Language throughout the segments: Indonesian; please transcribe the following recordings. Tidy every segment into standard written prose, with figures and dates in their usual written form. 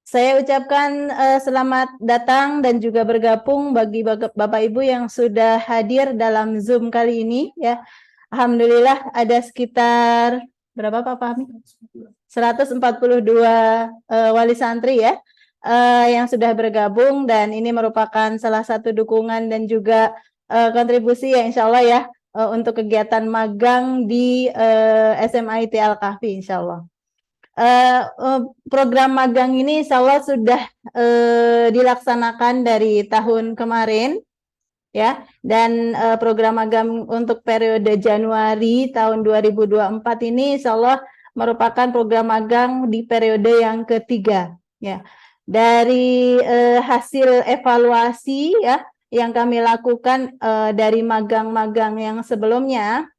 Saya ucapkan selamat datang dan juga bergabung bagi Bapak Ibu yang sudah hadir dalam Zoom kali ini ya. Alhamdulillah ada sekitar berapa Pak Fahmi? 142 wali santri ya yang sudah bergabung, dan ini merupakan salah satu dukungan dan juga kontribusi ya insya Allah ya untuk kegiatan magang di SMA IT Al-Kahfi insya Allah. Program magang ini insya Allah sudah dilaksanakan dari tahun kemarin ya, dan program magang untuk periode Januari tahun 2024 ini insya Allah merupakan program magang di periode yang ketiga ya. Dari hasil evaluasi ya yang kami lakukan dari magang-magang yang sebelumnya,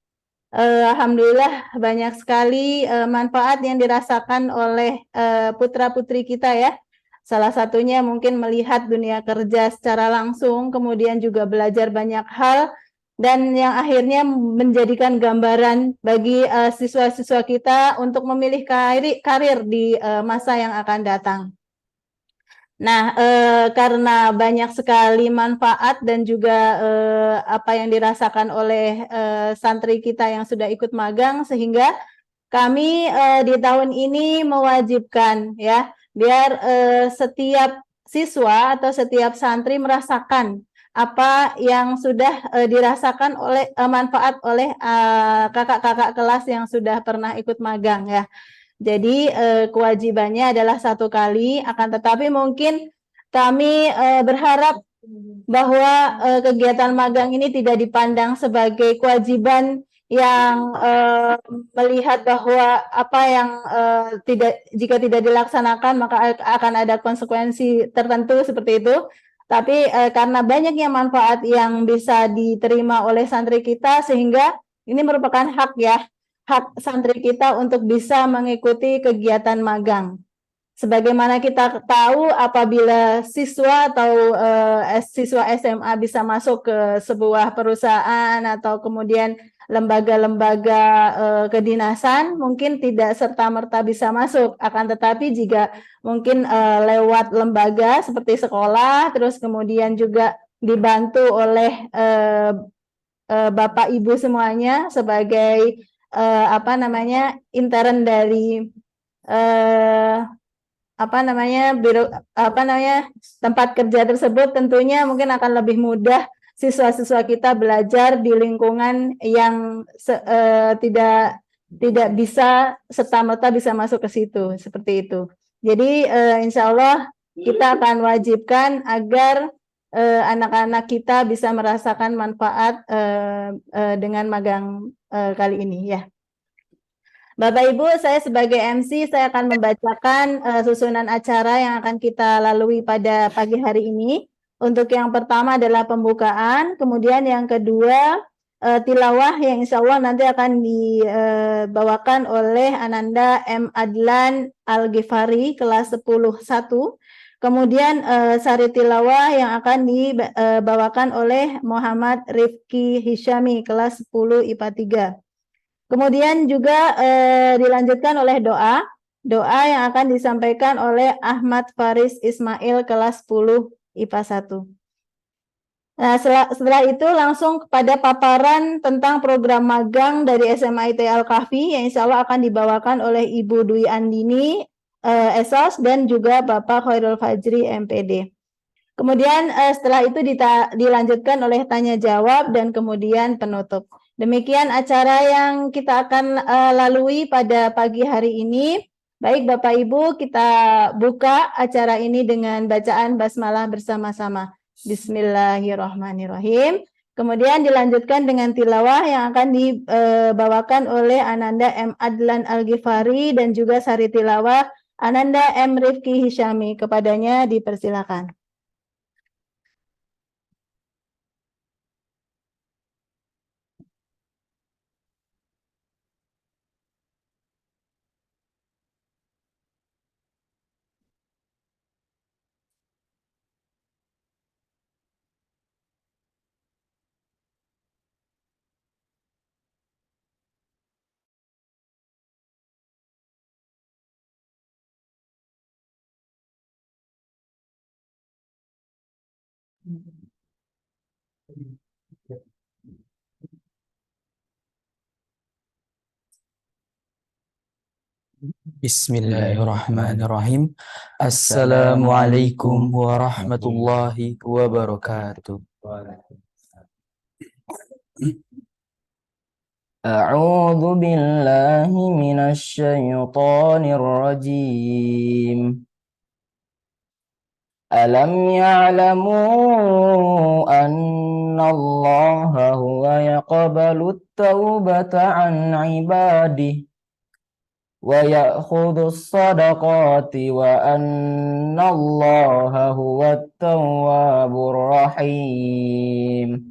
Alhamdulillah banyak sekali manfaat yang dirasakan oleh putra-putri kita ya. Salah satunya mungkin melihat dunia kerja secara langsung, kemudian juga belajar banyak hal, dan yang akhirnya menjadikan gambaran bagi siswa-siswa kita untuk memilih karir di masa yang akan datang. Nah, karena banyak sekali manfaat dan juga apa yang dirasakan oleh santri kita yang sudah ikut magang, sehingga kami di tahun ini mewajibkan ya, biar setiap siswa atau setiap santri merasakan apa yang sudah dirasakan oleh manfaat oleh kakak-kakak kelas yang sudah pernah ikut magang ya. Jadi kewajibannya adalah 1 kali, akan tetapi mungkin kami berharap bahwa kegiatan magang ini tidak dipandang sebagai kewajiban yang melihat bahwa apa yang jika tidak dilaksanakan maka akan ada konsekuensi tertentu seperti itu. Tapi karena banyaknya manfaat yang bisa diterima oleh santri kita, sehingga ini merupakan hak ya, hak santri kita untuk bisa mengikuti kegiatan magang. Sebagaimana kita tahu, apabila siswa atau siswa SMA bisa masuk ke sebuah perusahaan atau kemudian lembaga-lembaga kedinasan, mungkin tidak serta-merta bisa masuk. Akan tetapi jika mungkin lewat lembaga seperti sekolah, terus kemudian juga dibantu oleh Bapak Ibu semuanya sebagai apa namanya intern dari tempat kerja tersebut, tentunya mungkin akan lebih mudah siswa-siswa kita belajar di lingkungan yang tidak bisa serta-merta bisa masuk ke situ, seperti itu. Jadi insya Allah kita akan wajibkan agar anak-anak kita bisa merasakan manfaat dengan magang kali ini ya. Bapak Ibu, saya sebagai MC, saya akan membacakan susunan acara yang akan kita lalui pada pagi hari ini. Untuk yang pertama adalah pembukaan, kemudian yang kedua tilawah yang insya Allah nanti akan dibawakan oleh Ananda M. Adlan Al-Ghifari kelas 10-1. Kemudian sari tilawah yang akan dibawakan oleh Muhammad Rifki Hishami kelas 10 IPA 3. Kemudian juga dilanjutkan oleh doa yang akan disampaikan oleh Ahmad Faris Ismail kelas 10 IPA 1. Nah, setelah itu langsung kepada paparan tentang program magang dari SMA IT Al-Kahfi yang insya Allah akan dibawakan oleh Ibu Dwi Andini Esos dan juga Bapak Khairul Fajri MPD. Kemudian setelah itu dilanjutkan oleh tanya jawab dan kemudian penutup. Demikian acara yang kita akan lalui pada pagi hari ini. Baik Bapak Ibu, kita buka acara ini dengan bacaan basmalah bersama-sama. Bismillahirrahmanirrahim. Kemudian dilanjutkan dengan tilawah yang akan dibawakan oleh Ananda M. Adlan Al-Ghifari dan juga sari tilawah Ananda M. Rifki Hishami. Kepadanya dipersilakan. Bismillahirrahmanirrahim. Assalamualaikum warahmatullahi wabarakatuh. A'udzu billahi minasy syaithanir rajim. Alam ya'lamu anna Allah huwa yaqbalut taubata an ibadihi wa ya'khudus sadaqati wa anna Allah huwat tawwabur rahim.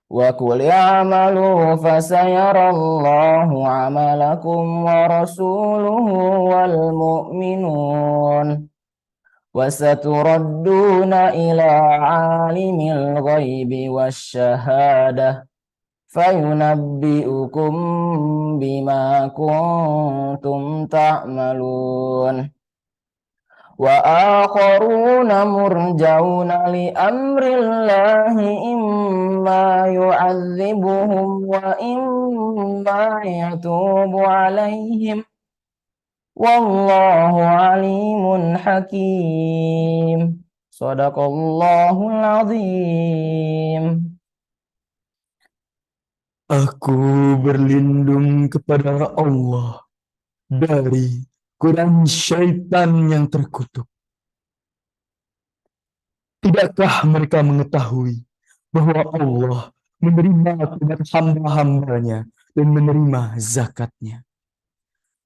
Wa qul i'malu fasayarallahu 'amalakum wa rasuluhu wal mu'minun wa saturadduna ila 'alimil ghaibi wasyahadah fayunabbi'ukum bima kuntum ta'malun. Wa akharuna murjauna li amrillahi imma yu'adzibuhum wa imma yatubu alaihim wallahu alimun hakim. Shadaqallahul azim. Aku berlindung kepada Allah dari godaan syaitan yang terkutuk. Tidakkah mereka mengetahui bahwa Allah menerima tobat hamba-hambanya dan menerima zakatnya,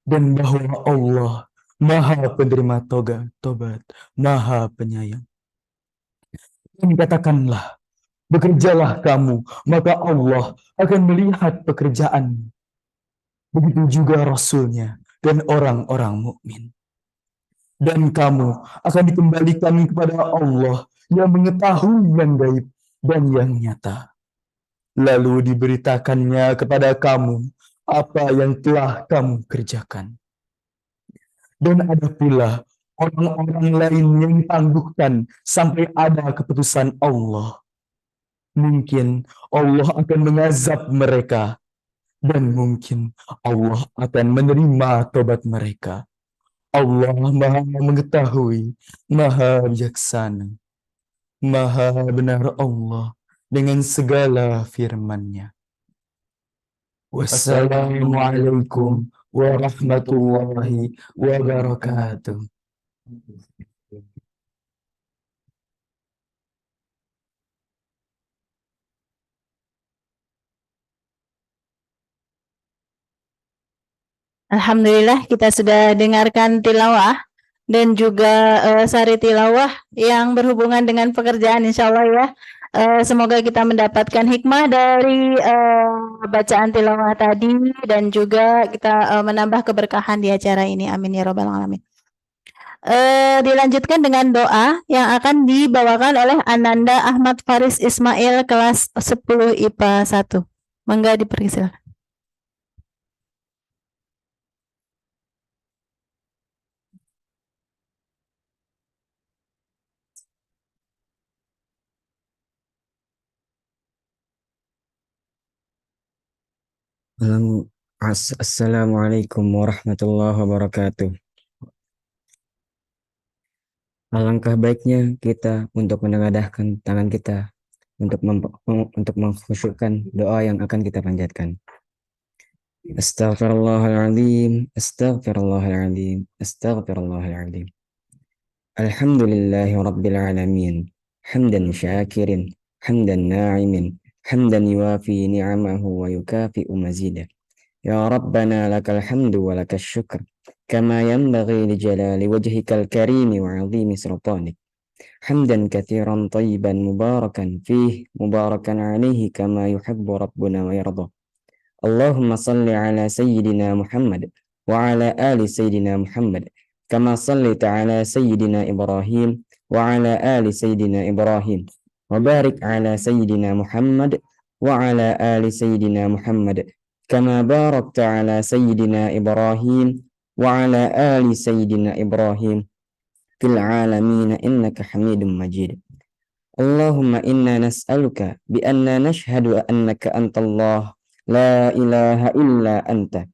dan bahwa Allah Maha penerima tobat, Maha penyayang. Dan katakanlah, bekerjalah kamu, maka Allah akan melihat pekerjaanmu. Begitu juga Rasulnya dan orang-orang mukmin. Dan kamu akan dikembalikan kepada Allah yang mengetahui yang gaib dan yang nyata. Lalu diberitakannya kepada kamu apa yang telah kamu kerjakan. Dan ada pula orang-orang lain yang ditangguhkan sampai ada keputusan Allah. Mungkin Allah akan mengazab mereka, dan mungkin Allah akan menerima tobat mereka. Allah Maha mengetahui, Maha bijaksana, Maha benar Allah dengan segala firman-Nya. Wassalamualaikum warahmatullahi wabarakatuh. Alhamdulillah kita sudah dengarkan tilawah dan juga sari tilawah yang berhubungan dengan pekerjaan, insya Allah ya. Semoga kita mendapatkan hikmah dari bacaan tilawah tadi dan juga kita menambah keberkahan di acara ini. Amin ya robbal alamin. Dilanjutkan dengan doa yang akan dibawakan oleh Ananda Ahmad Faris Ismail kelas 10 IPA 1. Mangga dipersilakan. Assalamualaikum warahmatullahi wabarakatuh. Alangkah baiknya kita untuk menengadahkan tangan kita untuk mengkhusyukkan doa yang akan kita panjatkan. Astaghfirullahaladzim, astaghfirullahaladzim, astaghfirullahaladzim. Alhamdulillahi rabbil alamin, hamdan syakirin, hamdan na'imin, hamdan yuafi ni'amahu wa yukafi'u mazidah. Ya Rabbana lakal hamdu wa lakal syukr, kama yanbaghi li jalali wajhikal karimi wa azimi sultanik. Hamdan kathiran tayyiban mubarakan fih, mubarakan alaihi kama yuhibbu rabbuna wa yardah. Allahumma salli ala sayyidina Muhammad wa ala ali sayyidina Muhammad kama sallita ala sayyidina Ibrahim wa ala ali sayyidina Ibrahim wa barik ala sayyidina Muhammad wa ala ali sayyidina Muhammad kama barakta ala sayyidina Ibrahim wa ala ali sayyidina Ibrahim fil alamin innaka Hamidum Majid. اللهم إنا نسألك بأننا نشهد أنك أنت الله لا إله إلا أنت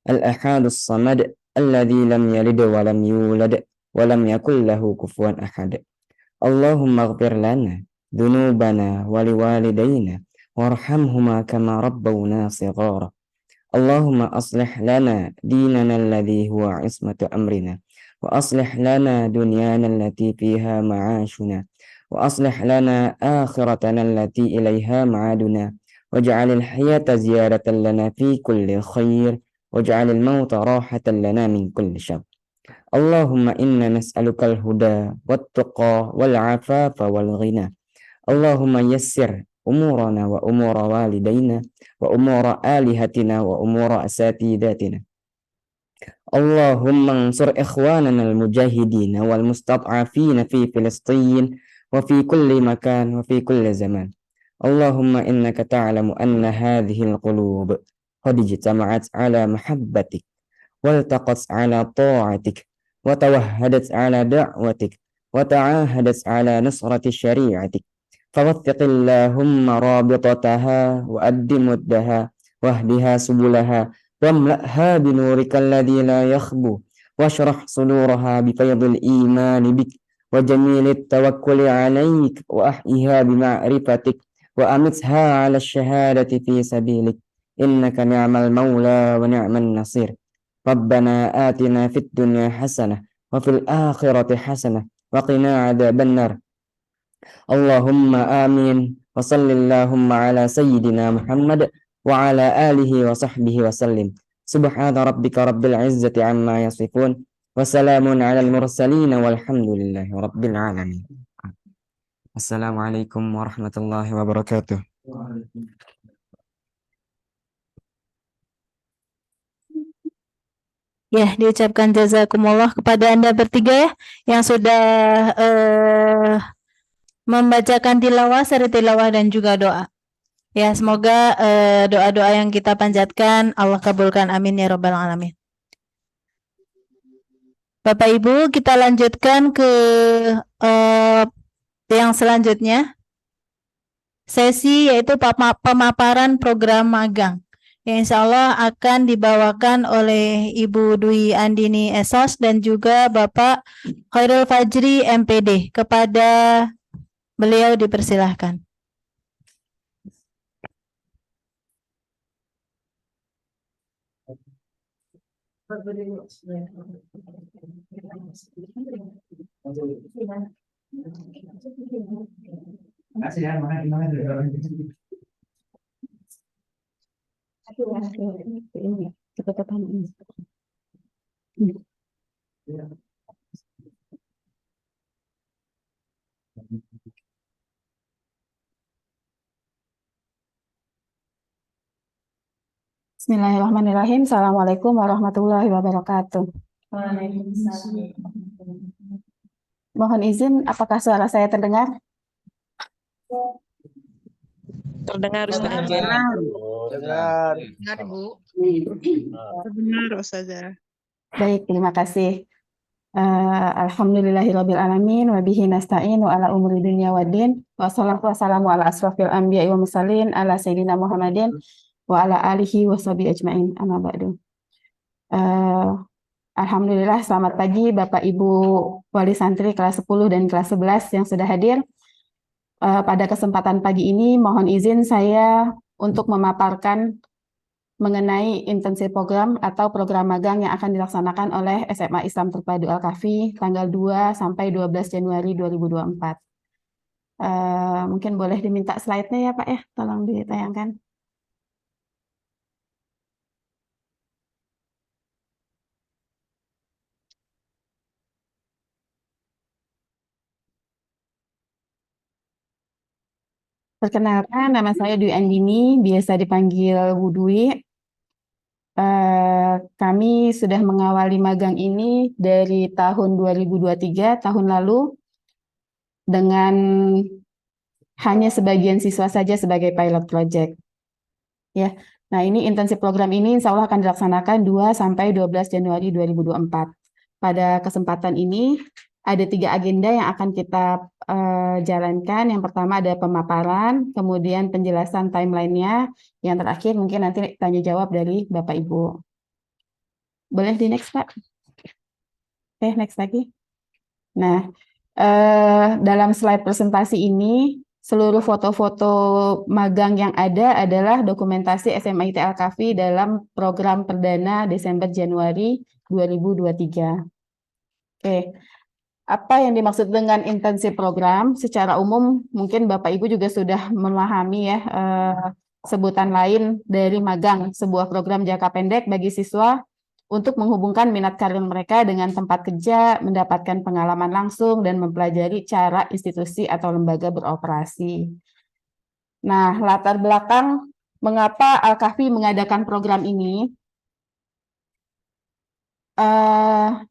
الأحد الصمد الذي لم يلد ولم يولد ولم يكن له كفوا أحد اللهم اغفر لنا ذنوبنا ولوالدينا وارحمهما كما ربونا صغارا اللهم أصلح لنا ديننا الذي هو عصمة أمرنا وأصلح لنا دنيانا التي فيها معاشنا وأصلح لنا آخرتنا التي إليها معادنا واجعل الحياة زيادة لنا في كل خير واجعل الموت راحة لنا من كل شر اللهم إنا نسألك الهدى والتقى والعفاف والغنى اللهم يسر أمورنا وأمور والدينا وأمور آلهتنا وأمور أساتذتنا اللهم انصر إخواننا المجاهدين والمستضعفين في فلسطين وفي كل مكان وفي كل زمان اللهم إنك تعلم أن هذه القلوب قد اجتمعت على محبتك والتقت على طاعتك وتوهدت على دعوتك وتعاهدت على نصرة شريعتك فوثق اللهم رابطتها وأد مدها واهدها سبلها واملأها بنورك الذي لا يخبو واشرح صدورها بفيض الإيمان بك وجميل التوكل عليك وأحيها بمعرفتك وأمتها على الشهادة في سبيلك إنك نعم المولى ونعم النصير ربنا آتنا في الدنيا حسنة وفي الآخرة حسنة وقنا عذاب النار اللهم آمين وصل اللهم على سيدنا محمد وعلى آله وصحبه وسلم سبحان ربك رب العزة عما يصفون وسلام على المرسلين والحمد لله رب العالمين السلام عليكم ورحمة الله وبركاته. Ya, diucapkan jazakumullah kepada Anda bertiga ya, yang sudah membacakan tilawah, seri tilawah dan juga doa. Ya, semoga doa-doa yang kita panjatkan Allah kabulkan, amin ya rabbal alamin. Bapak Ibu, kita lanjutkan ke yang selanjutnya. Sesi yaitu pemaparan program magang, yang insya Allah akan dibawakan oleh Ibu Dwi Andini Esos dan juga Bapak Khairul Fajri MPD. Kepada beliau dipersilahkan. Bismillahirrahmanirrahim. Assalamualaikum warahmatullahi wabarakatuh. Mohon izin, apakah suara saya terdengar? Terdengar, Ustaz. Dengar. Dengar, Bu. Terdengar, Ustazah. Baik, terima kasih. Alhamdulillahirabbil alamin wa bihi nasta'in wa ala umuri dunya waddin wa sholatu wassalamu ala asrofil anbiya'i wa mursalin ala sayyidina Muhammadin wa ala alihi wa sahbihi ajma'in amma ba'du. Alhamdulillah, selamat pagi Bapak Ibu Wali Santri kelas 10 dan kelas 11 yang sudah hadir. Pada kesempatan pagi ini mohon izin saya untuk memaparkan mengenai intensif program atau program magang yang akan dilaksanakan oleh SMA Islam Terpadu Al-Kahfi tanggal 2 sampai 12 Januari 2024. Mungkin boleh diminta slide-nya ya Pak ya, tolong ditayangkan. Perkenalkan, nama saya Dwi Andini, biasa dipanggil Bu Dwi. Kami sudah mengawali magang ini dari tahun 2023, tahun lalu, dengan hanya sebagian siswa saja sebagai pilot project. Ya, nah ini intensif program ini insya Allah akan dilaksanakan 2 sampai 12 Januari 2024. Pada kesempatan ini ada 3 agenda yang akan kita jalankan. Yang pertama ada pemaparan, kemudian penjelasan timeline-nya, yang terakhir mungkin nanti tanya jawab dari Bapak Ibu. Boleh di next, Pak? Oke, next lagi. Nah, dalam slide presentasi ini, seluruh foto-foto magang yang ada adalah dokumentasi SMA IT Al-Kahfi dalam program perdana Desember Januari 2023. Oke, apa yang dimaksud dengan intensif program? Secara umum, mungkin Bapak Ibu juga sudah memahami ya sebutan lain dari magang, sebuah program jangka pendek bagi siswa untuk menghubungkan minat karir mereka dengan tempat kerja, mendapatkan pengalaman langsung, dan mempelajari cara institusi atau lembaga beroperasi. Nah, latar belakang mengapa Al-Kahfi mengadakan program ini,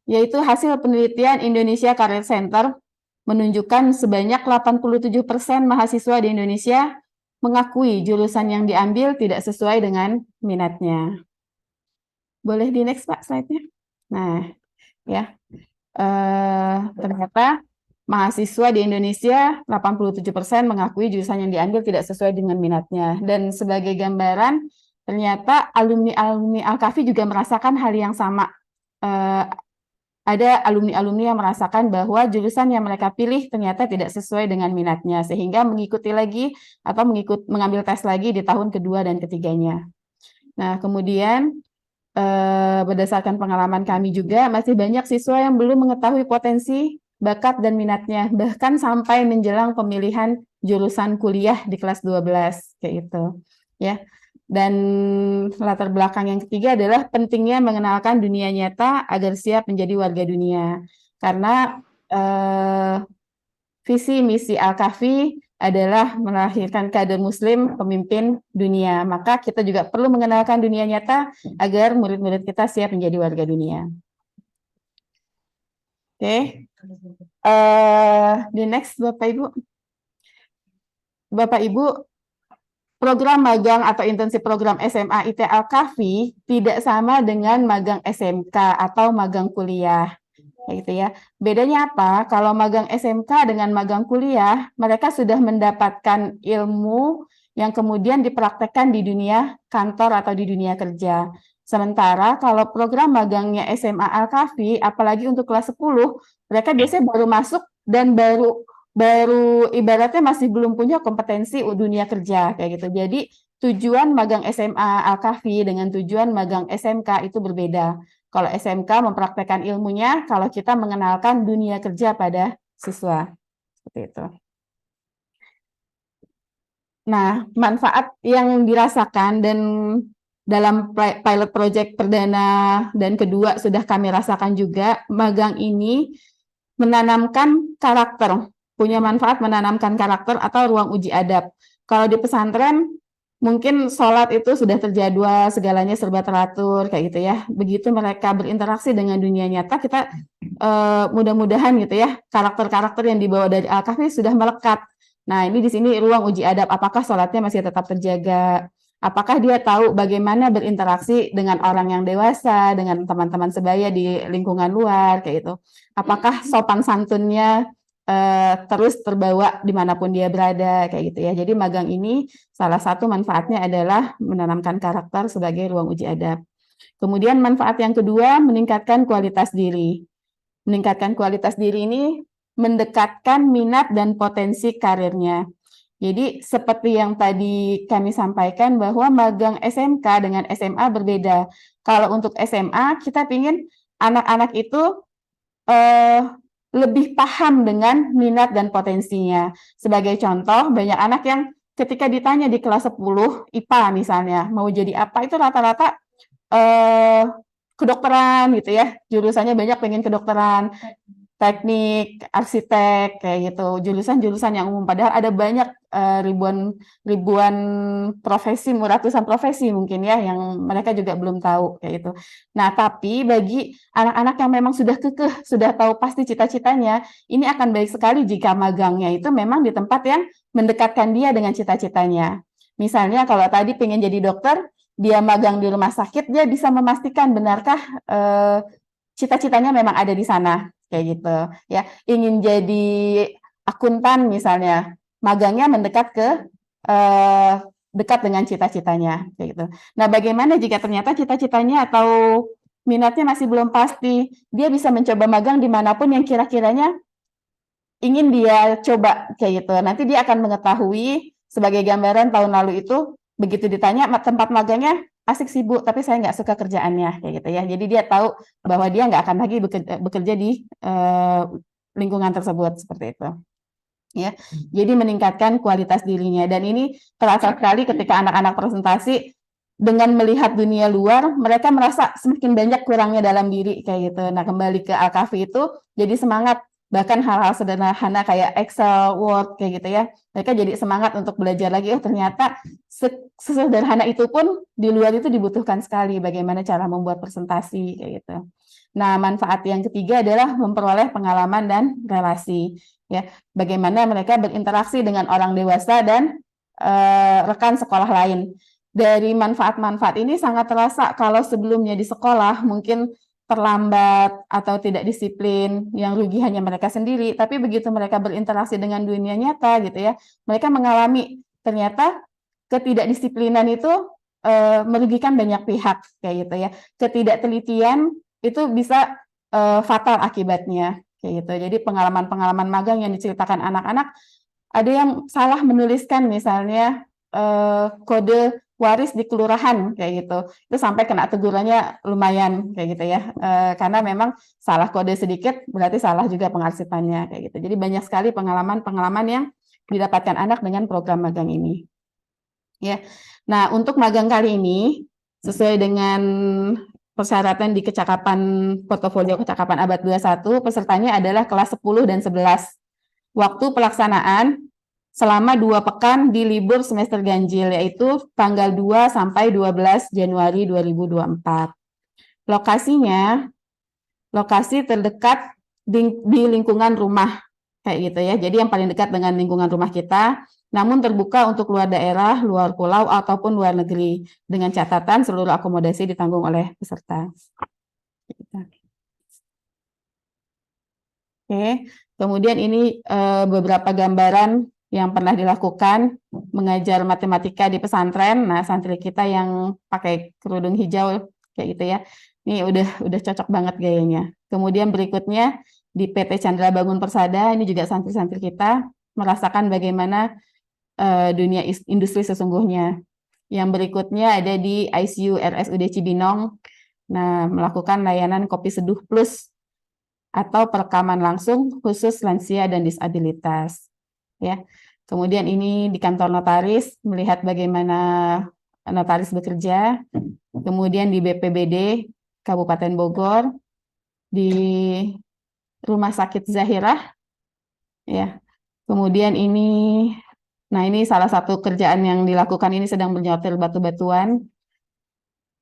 yaitu hasil penelitian Indonesia Career Center menunjukkan sebanyak 87% mahasiswa di Indonesia mengakui jurusan yang diambil tidak sesuai dengan minatnya. Boleh di next, Pak, slide-nya. Nah, ya, ternyata mahasiswa di Indonesia 87% mengakui jurusan yang diambil tidak sesuai dengan minatnya. Dan sebagai gambaran, ternyata alumni-alumni Al-Kahfi juga merasakan hal yang sama. Ada alumni-alumni yang merasakan bahwa jurusan yang mereka pilih ternyata tidak sesuai dengan minatnya, sehingga mengikuti lagi atau mengambil tes lagi di tahun kedua dan ketiganya. Nah, kemudian berdasarkan pengalaman kami juga, masih banyak siswa yang belum mengetahui potensi, bakat, dan minatnya, bahkan sampai menjelang pemilihan jurusan kuliah di kelas 12, kayak gitu. Ya. Dan latar belakang yang ketiga adalah pentingnya mengenalkan dunia nyata agar siap menjadi warga dunia. Karena visi misi Al-Kahfi adalah melahirkan kader muslim pemimpin dunia. Maka kita juga perlu mengenalkan dunia nyata agar murid-murid kita siap menjadi warga dunia. Oke. The next, Bapak Ibu. Bapak Ibu, program magang atau intensif program SMA IT Al-Kahfi tidak sama dengan magang SMK atau magang kuliah. Gitu ya. Bedanya apa? Kalau magang SMK dengan magang kuliah, mereka sudah mendapatkan ilmu yang kemudian dipraktekkan di dunia kantor atau di dunia kerja. Sementara kalau program magangnya SMA Al-Kahfi, apalagi untuk kelas 10, mereka biasanya baru masuk dan baru ibaratnya masih belum punya kompetensi dunia kerja kayak gitu. Jadi tujuan magang SMA Al-Kahfi dengan tujuan magang SMK itu berbeda. Kalau SMK mempraktekkan ilmunya, kalau kita mengenalkan dunia kerja pada siswa. Seperti itu. Nah, manfaat yang dirasakan dan dalam pilot project perdana dan kedua sudah kami rasakan juga, magang ini menanamkan karakter, punya manfaat menanamkan karakter atau ruang uji adab. Kalau di pesantren, mungkin sholat itu sudah terjadwal, segalanya serba teratur, kayak gitu ya. Begitu mereka berinteraksi dengan dunia nyata, kita mudah-mudahan gitu ya, karakter-karakter yang dibawa dari Al-Kahfi sudah melekat. Nah, ini di sini ruang uji adab, apakah sholatnya masih tetap terjaga, apakah dia tahu bagaimana berinteraksi dengan orang yang dewasa, dengan teman-teman sebaya di lingkungan luar, kayak gitu. Apakah sopan santunnya terus terbawa dimanapun dia berada, kayak gitu ya. Jadi magang ini salah satu manfaatnya adalah menanamkan karakter sebagai ruang uji adab. Kemudian manfaat yang kedua, meningkatkan kualitas diri. Meningkatkan kualitas diri ini mendekatkan minat dan potensi karirnya. Jadi seperti yang tadi kami sampaikan bahwa magang SMK dengan SMA berbeda. Kalau untuk SMA kita ingin anak-anak itu lebih paham dengan minat dan potensinya. Sebagai contoh, banyak anak yang ketika ditanya di kelas 10 IPA misalnya, mau jadi apa, itu rata-rata kedokteran gitu ya. Jurusannya banyak pengen kedokteran, teknik, arsitek, kayak gitu. Jurusan-jurusan yang umum. Padahal ada banyak ribuan profesi, ratusan profesi mungkin ya, yang mereka juga belum tahu, kayak gitu. Nah, tapi bagi anak-anak yang memang sudah kekeh, sudah tahu pasti cita-citanya, ini akan baik sekali jika magangnya itu memang di tempat yang mendekatkan dia dengan cita-citanya. Misalnya kalau tadi pengen jadi dokter, dia magang di rumah sakit, dia bisa memastikan benarkah cita-citanya memang ada di sana. kayak gitu ya. Ingin jadi akuntan misalnya, magangnya mendekat ke dekat dengan cita-citanya kayak gitu. Nah, bagaimana jika ternyata cita-citanya atau minatnya masih belum pasti, dia bisa mencoba magang dimanapun yang kira-kiranya ingin dia coba kayak gitu. Nanti dia akan mengetahui sebagai gambaran tahun lalu itu begitu ditanya tempat magangnya asik sibuk, tapi saya nggak suka kerjaannya kayak gitu ya. Jadi dia tahu bahwa dia nggak akan lagi bekerja di lingkungan tersebut seperti itu. Ya, jadi meningkatkan kualitas dirinya, dan ini terasa sekali ketika anak-anak presentasi dengan melihat dunia luar, mereka merasa semakin banyak kurangnya dalam diri kayak gitu. Nah, kembali ke Al-Kahfi itu jadi semangat, bahkan hal-hal sederhana kayak Excel, Word kayak gitu ya. Mereka jadi semangat untuk belajar lagi. Oh, ternyata sesederhana itu pun di luar itu dibutuhkan sekali bagaimana cara membuat presentasi kayak gitu. Nah, manfaat yang ketiga adalah memperoleh pengalaman dan relasi. Ya, bagaimana mereka berinteraksi dengan orang dewasa dan rekan sekolah lain. Dari manfaat-manfaat ini sangat terasa kalau sebelumnya di sekolah mungkin terlambat atau tidak disiplin, yang rugi hanya mereka sendiri, tapi begitu mereka berinteraksi dengan dunia nyata gitu ya, mereka mengalami ternyata ketidakdisiplinan itu merugikan banyak pihak kayak gitu ya. Ketidaktelitian itu bisa fatal akibatnya kayak gitu. Jadi pengalaman-pengalaman magang yang diceritakan anak-anak, ada yang salah menuliskan misalnya kode waris di kelurahan kayak gitu, itu sampai kena tegurannya lumayan kayak gitu ya, karena memang salah kode sedikit berarti salah juga pengarsipannya kayak gitu. Jadi banyak sekali pengalaman-pengalaman yang didapatkan anak dengan program magang ini. Ya, nah untuk magang kali ini sesuai dengan persyaratan di kecakapan portofolio kecakapan abad 21, pesertanya adalah kelas 10 dan 11. Waktu pelaksanaan selama 2 pekan di libur semester ganjil, yaitu tanggal 2 sampai 12 Januari 2024. Lokasinya, lokasi terdekat di lingkungan rumah, kayak gitu ya. Jadi yang paling dekat dengan lingkungan rumah kita, namun terbuka untuk luar daerah, luar pulau, ataupun luar negeri, dengan catatan seluruh akomodasi ditanggung oleh peserta. Oke, kemudian ini beberapa gambaran yang pernah dilakukan mengajar matematika di pesantren. Nah, santri kita yang pakai kerudung hijau kayak gitu ya. Ini udah cocok banget gayanya. Kemudian berikutnya di PT Chandra Bangun Persada, ini juga santri-santri kita merasakan bagaimana dunia industri sesungguhnya. Yang berikutnya ada di ICU RSUD Cibinong. Nah, melakukan layanan kopi seduh plus atau perekaman langsung khusus lansia dan disabilitas. Ya. Kemudian ini di kantor notaris, melihat bagaimana notaris bekerja. Kemudian di BPBD Kabupaten Bogor, di Rumah Sakit Zahirah, ya. Kemudian ini, nah ini salah satu kerjaan yang dilakukan ini sedang menyortir batu-batuan.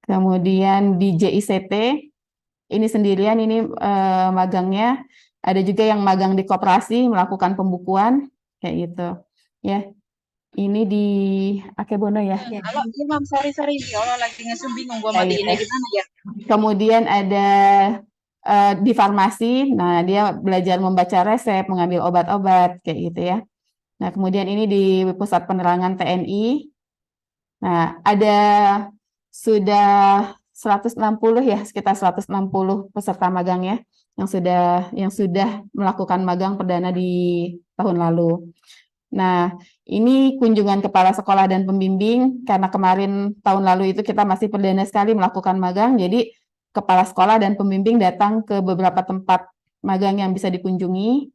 Kemudian di JICT, ini sendirian, ini magangnya. Ada juga yang magang di koperasi melakukan pembukuan kayak gitu ya. Ini di Akebono ya. Halo, Imam, sorry, ya Allah lagi ngesum bingung gua Kayak matiin gitu. gimana ya. Kemudian ada di farmasi, nah dia belajar membaca resep, mengambil obat-obat kayak gitu ya. Nah, kemudian ini di Pusat Penerangan TNI. Nah, ada sudah 160 ya, sekitar 160 peserta magang ya yang sudah melakukan magang perdana di tahun lalu. Nah, ini kunjungan kepala sekolah dan pembimbing, karena kemarin tahun lalu itu kita masih perdana sekali melakukan magang, jadi kepala sekolah dan pembimbing datang ke beberapa tempat magang yang bisa dikunjungi.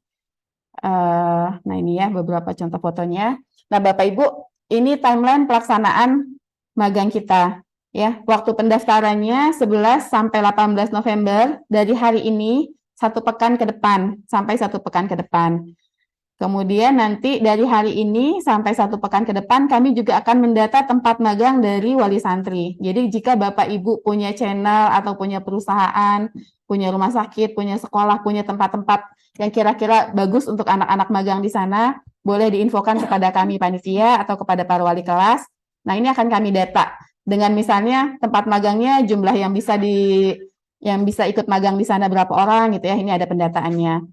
Nah, ini ya beberapa contoh fotonya. Nah, Bapak Ibu, ini timeline pelaksanaan magang kita. Ya, waktu pendaftarannya 11 sampai 18 November, dari hari ini 1 pekan ke depan, sampai 1 pekan ke depan. Kemudian nanti dari hari ini sampai 1 pekan ke depan, kami juga akan mendata tempat magang dari wali santri. Jadi jika Bapak Ibu punya channel atau punya perusahaan, punya rumah sakit, punya sekolah, punya tempat-tempat yang kira-kira bagus untuk anak-anak magang di sana, boleh diinfokan kepada kami panitia atau kepada para wali kelas. Nah, ini akan kami data dengan misalnya tempat magangnya, jumlah yang bisa yang bisa ikut magang di sana berapa orang gitu ya. Ini ada pendataannya.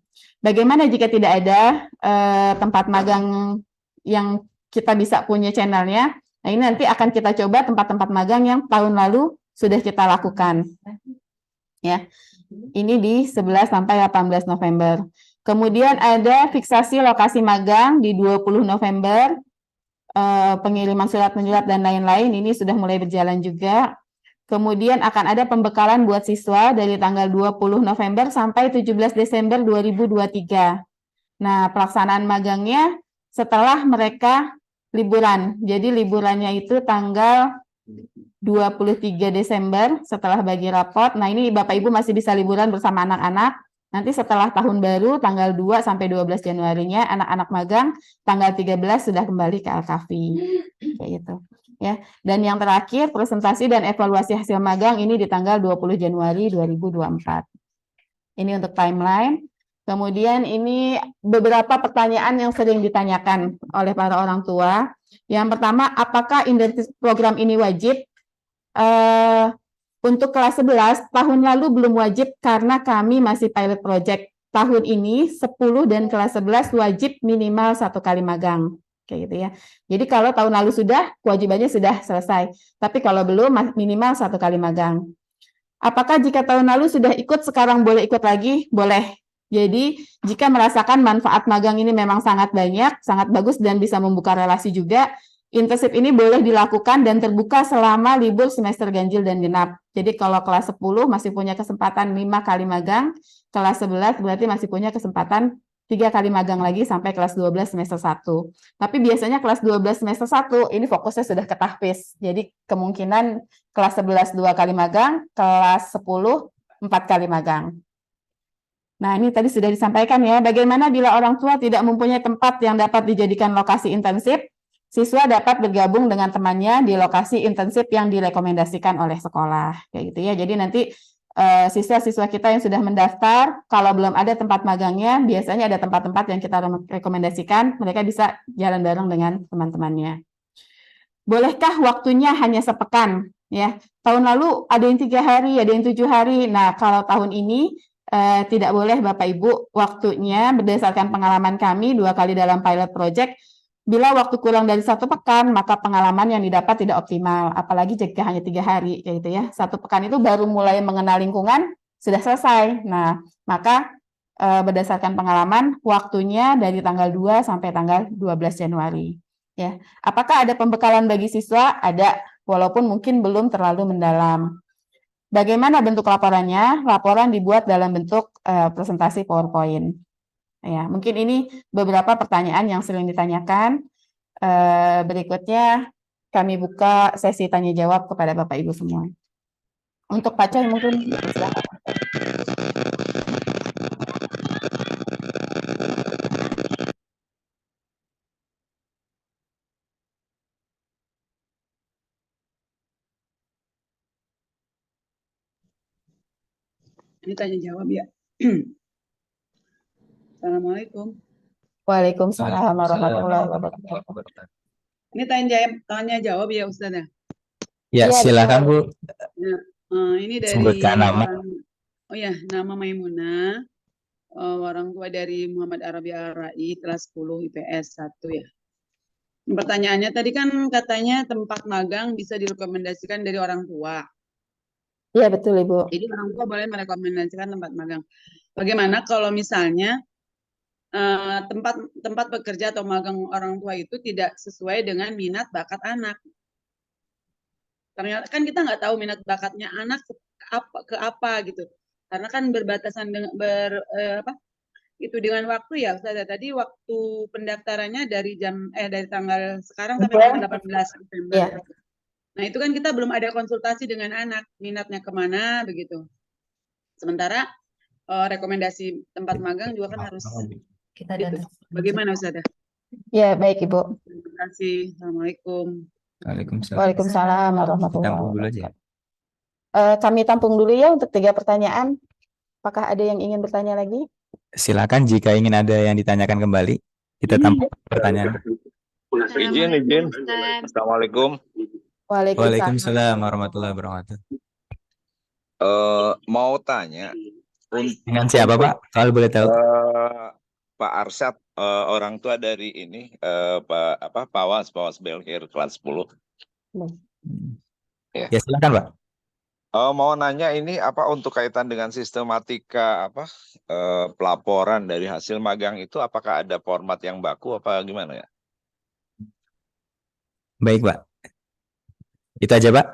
Bagaimana jika tidak ada tempat magang yang kita bisa punya channelnya? Nah, ini nanti akan kita coba tempat-tempat magang yang tahun lalu sudah kita lakukan. Ya. Ini di 11 sampai 18 November. Kemudian ada fiksasi lokasi magang di 20 November, pengiriman surat menyurat dan lain-lain, ini sudah mulai berjalan juga. Kemudian akan ada pembekalan buat siswa dari tanggal 20 November sampai 17 Desember 2023. Nah, pelaksanaan magangnya setelah mereka liburan. Jadi liburannya itu tanggal 23 Desember setelah bagi rapot. Nah, ini Bapak Ibu masih bisa liburan bersama anak-anak. Nanti setelah tahun baru tanggal 2 sampai 12 Januarinya anak-anak magang, tanggal 13 sudah kembali ke Al-Kafi. Kayak gitu. Ya. Dan yang terakhir presentasi dan evaluasi hasil magang ini di tanggal 20 Januari 2024. Ini untuk timeline. Kemudian ini beberapa pertanyaan yang sering ditanyakan oleh para orang tua. Yang pertama, apakah program ini wajib? Untuk kelas 11, tahun lalu belum wajib karena kami masih pilot project. Tahun ini 10 dan kelas 11 wajib minimal 1 kali magang. Kayak gitu ya. Jadi kalau tahun lalu sudah, kewajibannya sudah selesai. Tapi kalau belum, minimal 1 kali magang. Apakah jika tahun lalu sudah ikut, sekarang boleh ikut lagi? Boleh. Jadi, jika merasakan manfaat magang ini memang sangat banyak, sangat bagus dan bisa membuka relasi juga, internship ini boleh dilakukan dan terbuka selama libur semester ganjil dan genap. Jadi kalau kelas 10 masih punya kesempatan 5 kali magang, kelas 11 berarti masih punya kesempatan 3 kali magang lagi sampai kelas 12 semester 1. Tapi biasanya kelas 12 semester 1 ini fokusnya sudah ke tahfiz. Jadi kemungkinan kelas 11 2 kali magang, kelas 10 4 kali magang. Nah, ini tadi sudah disampaikan ya, bagaimana bila orang tua tidak mempunyai tempat yang dapat dijadikan lokasi intensif, siswa dapat bergabung dengan temannya di lokasi intensif yang direkomendasikan oleh sekolah. Kayak gitu ya. Jadi nanti siswa-siswa kita yang sudah mendaftar, kalau belum ada tempat magangnya, biasanya ada tempat-tempat yang kita rekomendasikan, mereka bisa jalan bareng dengan teman-temannya. Bolehkah waktunya hanya sepekan? Ya, tahun lalu ada yang 3 hari, ada yang 7 hari. Nah, kalau tahun ini tidak boleh Bapak Ibu, waktunya berdasarkan pengalaman kami 2 kali dalam pilot project, bila waktu kurang dari 1 pekan, maka pengalaman yang didapat tidak optimal, apalagi jika hanya 3 hari, kayak gitu ya. 1 pekan itu baru mulai mengenal lingkungan, sudah selesai. Nah, maka berdasarkan pengalaman, waktunya dari tanggal 2 sampai tanggal 12 Januari. Ya. Apakah ada pembekalan bagi siswa? Ada, walaupun mungkin belum terlalu mendalam. Bagaimana bentuk laporannya? Laporan dibuat dalam bentuk presentasi PowerPoint. Ya, mungkin ini beberapa pertanyaan yang sering ditanyakan. Berikutnya kami buka sesi tanya jawab kepada Bapak Ibu semua. Untuk Pak Coy mungkin silakan. Ini tanya jawab ya. Assalamualaikum. Waalaikumsalam warahmatullahi wabarakatuh. Ini tanya jawab ya Ustaz ya. Ya, silakan Bu. Ya, ini dari Sebutkan nama. Oh ya, nama Maimunah. Orang tua dari Muhammad Arabi Ar-Rai, kelas 10 IPS 1 ya. Pertanyaannya tadi kan katanya tempat magang bisa direkomendasikan dari orang tua. Iya, betul Ibu. Jadi orang tua boleh merekomendasikan tempat magang. Bagaimana kalau misalnya tempat bekerja atau magang orang tua itu tidak sesuai dengan minat bakat anak? Ternyata kan kita nggak tahu minat bakatnya anak ke apa gitu. Karena kan berbatasan dengan dengan waktu ya Ustazah. Tadi waktu pendaftarannya dari tanggal sekarang sampai tanggal 18 September. Ya. Nah, itu kan kita belum ada konsultasi dengan anak, minatnya kemana begitu. Sementara rekomendasi tempat magang juga kan harus kita gitu. Bagaimana Ustazah? Ya, baik Ibu. Terima kasih. Assalamualaikum. Waalaikumsalam. Waalaikumsalam warahmatullahi Tampung dulu aja. Kami tampung dulu ya untuk 3 pertanyaan. Apakah ada yang ingin bertanya lagi? Silakan jika ingin ada yang ditanyakan kembali, kita tampung pertanyaan. Izin. Assalamualaikum. Waalaikumsalam. Waalaikumsalam warahmatullahi wabarakatuh. Mau tanya Dengan siapa, Pak? Kalau boleh tahu. Pak Arsyad, orang tua dari ini Pak Pawas Belkir kelas 10. Ya. Ya, silakan, Pak. Mau nanya ini apa untuk kaitan dengan sistematika pelaporan dari hasil magang itu, apakah ada format yang baku apa gimana ya? Baik, Pak. Itu aja, Pak.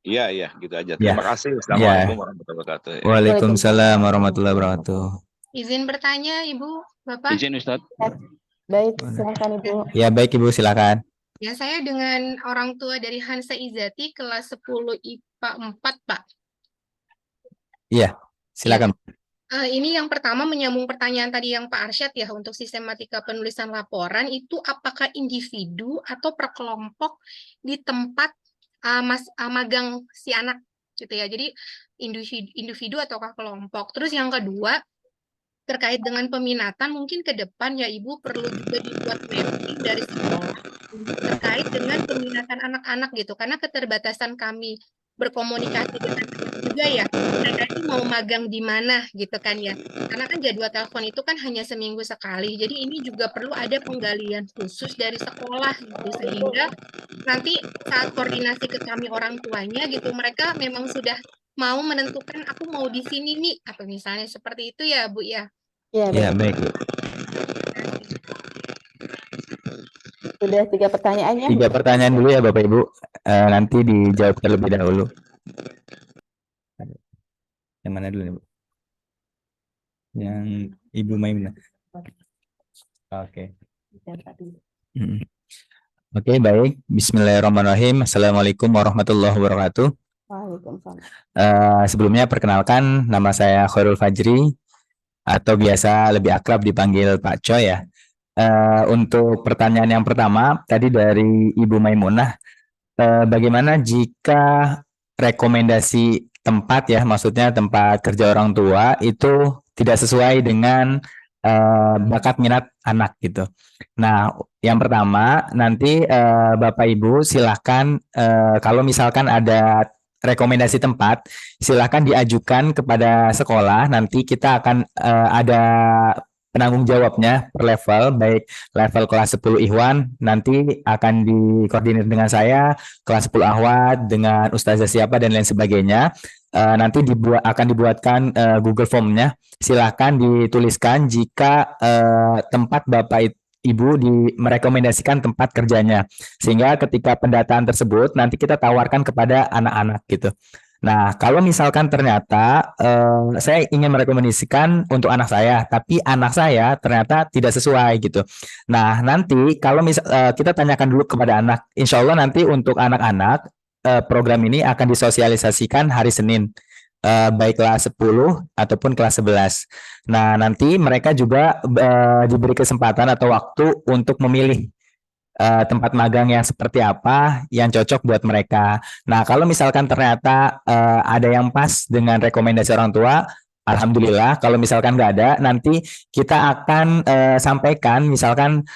Iya, gitu aja. Ya. Terima kasih. Assalamualaikum warahmatullahi wabarakatuh. Ya. Waalaikumsalam warahmatullahi wabarakatuh. Izin bertanya, Ibu, Bapak? Izin Ustadz. Baik, silakan Ibu. Ya, baik Ibu, silakan. Ya, saya dengan orang tua dari Hansa Izati kelas 10 IPA 4, Pak. Iya, silakan. Ini yang pertama menyambung pertanyaan tadi yang Pak Arsyad ya, untuk sistematika penulisan laporan itu apakah individu atau per kelompok di tempat magang si anak gitu ya. Jadi individu ataukah kelompok. Terus yang kedua, terkait dengan peminatan, mungkin ke depan ya Ibu perlu juga dibuat mapping dari sekolah terkait dengan peminatan anak-anak gitu, karena keterbatasan kami berkomunikasi dengan anak juga ya, mereka itu mau magang di mana gitu kan ya, karena kan jadwal telepon itu kan hanya seminggu sekali, jadi ini juga perlu ada penggalian khusus dari sekolah gitu, sehingga nanti saat koordinasi ke kami orang tuanya gitu, mereka memang sudah mau menentukan aku mau di sini nih, apa misalnya seperti itu ya Bu ya. Iya, Ya, baik. Sudah 3 pertanyaannya. 3 pertanyaan dulu ya Bapak Ibu. Nanti dijawab terlebih dahulu. Yang mana dulu nih, Bu? Yang Ibu Maimunah. Oke. Oke, baik. Bismillahirrahmanirrahim. Assalamualaikum warahmatullahi wabarakatuh. Waalaikumsalam. Sebelumnya perkenalkan, nama saya Khairul Fajri atau biasa lebih akrab dipanggil Pak Coy ya. Untuk pertanyaan yang pertama tadi dari Ibu Maimunah, bagaimana jika rekomendasi tempat ya, maksudnya tempat kerja orang tua itu tidak sesuai dengan bakat minat anak gitu. Nah, yang pertama nanti Bapak Ibu silakan kalau misalkan ada rekomendasi tempat, silakan diajukan kepada sekolah. Nanti kita akan ada penanggung jawabnya per level, baik level kelas 10 Ikhwan nanti akan dikoordinir dengan saya, kelas 10 Ahwat dengan Ustazah siapa dan lain sebagainya. Nanti akan dibuatkan Google Form-nya. Silakan dituliskan jika tempat Bapak Ibu merekomendasikan tempat kerjanya, sehingga ketika pendataan tersebut nanti kita tawarkan kepada anak-anak gitu. Nah, kalau misalkan ternyata saya ingin merekomendasikan untuk anak saya, tapi anak saya ternyata tidak sesuai gitu. Nah, nanti kalau kita tanyakan dulu kepada anak, insya Allah nanti untuk anak-anak program ini akan disosialisasikan hari Senin. Baik kelas 10 ataupun kelas 11. Nah, nanti mereka juga diberi kesempatan atau waktu untuk memilih tempat magang yang seperti apa yang cocok buat mereka. Nah, kalau misalkan ternyata ada yang pas dengan rekomendasi orang tua, alhamdulillah. Kalau misalkan nggak ada, nanti kita akan sampaikan, misalkan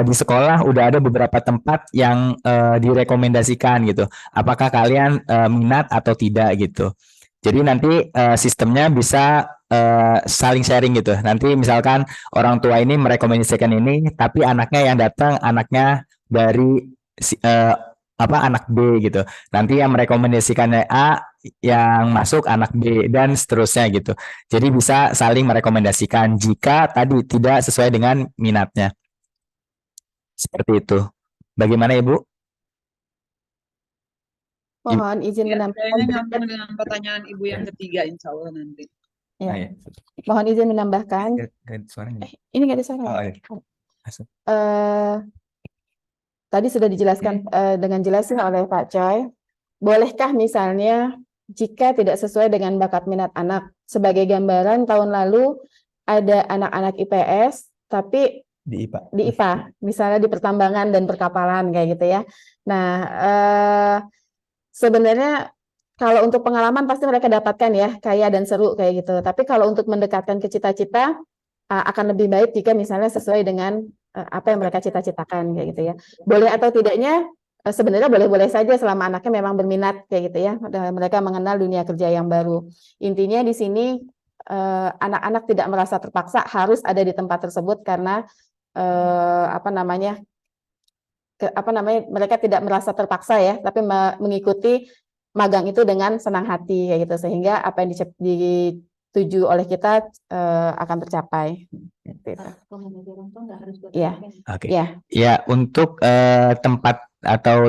di sekolah udah ada beberapa tempat yang direkomendasikan gitu. Apakah kalian minat atau tidak gitu. Jadi nanti sistemnya bisa saling sharing gitu. Nanti misalkan orang tua ini merekomendasikan ini, tapi anaknya yang datang anaknya dari anak B gitu. Nanti yang merekomendasikannya A, yang masuk anak B dan seterusnya gitu. Jadi bisa saling merekomendasikan jika tadi tidak sesuai dengan minatnya. Seperti itu. Bagaimana Ibu? Mohon izin Ya, menambahkan. kayaknya nyambung dengan pertanyaan Ibu yang ketiga, insya Allah nanti. Ya. Mohon izin menambahkan. Ini nggak ada suara. Oh, iya. Tadi sudah dijelaskan dengan jelas oleh Pak Coy. Bolehkah misalnya jika tidak sesuai dengan bakat minat anak, sebagai gambaran tahun lalu ada anak-anak IPS tapi di IPA, misalnya di pertambangan dan perkapalan kayak gitu ya. Nah, sebenarnya kalau untuk pengalaman pasti mereka dapatkan ya, kaya dan seru kayak gitu. Tapi kalau untuk mendekatkan ke cita-cita akan lebih baik jika misalnya sesuai dengan apa yang mereka cita-citakan kayak gitu ya. Boleh atau tidaknya sebenarnya boleh-boleh saja selama anaknya memang berminat kayak gitu ya. Mereka mengenal dunia kerja yang baru. Intinya di sini anak-anak tidak merasa terpaksa harus ada di tempat tersebut karena mereka tidak merasa terpaksa ya, tapi mengikuti magang itu dengan senang hati kayak gitu, sehingga apa yang dituju oleh kita akan tercapai. Iya. Oke. Ya. Ya, untuk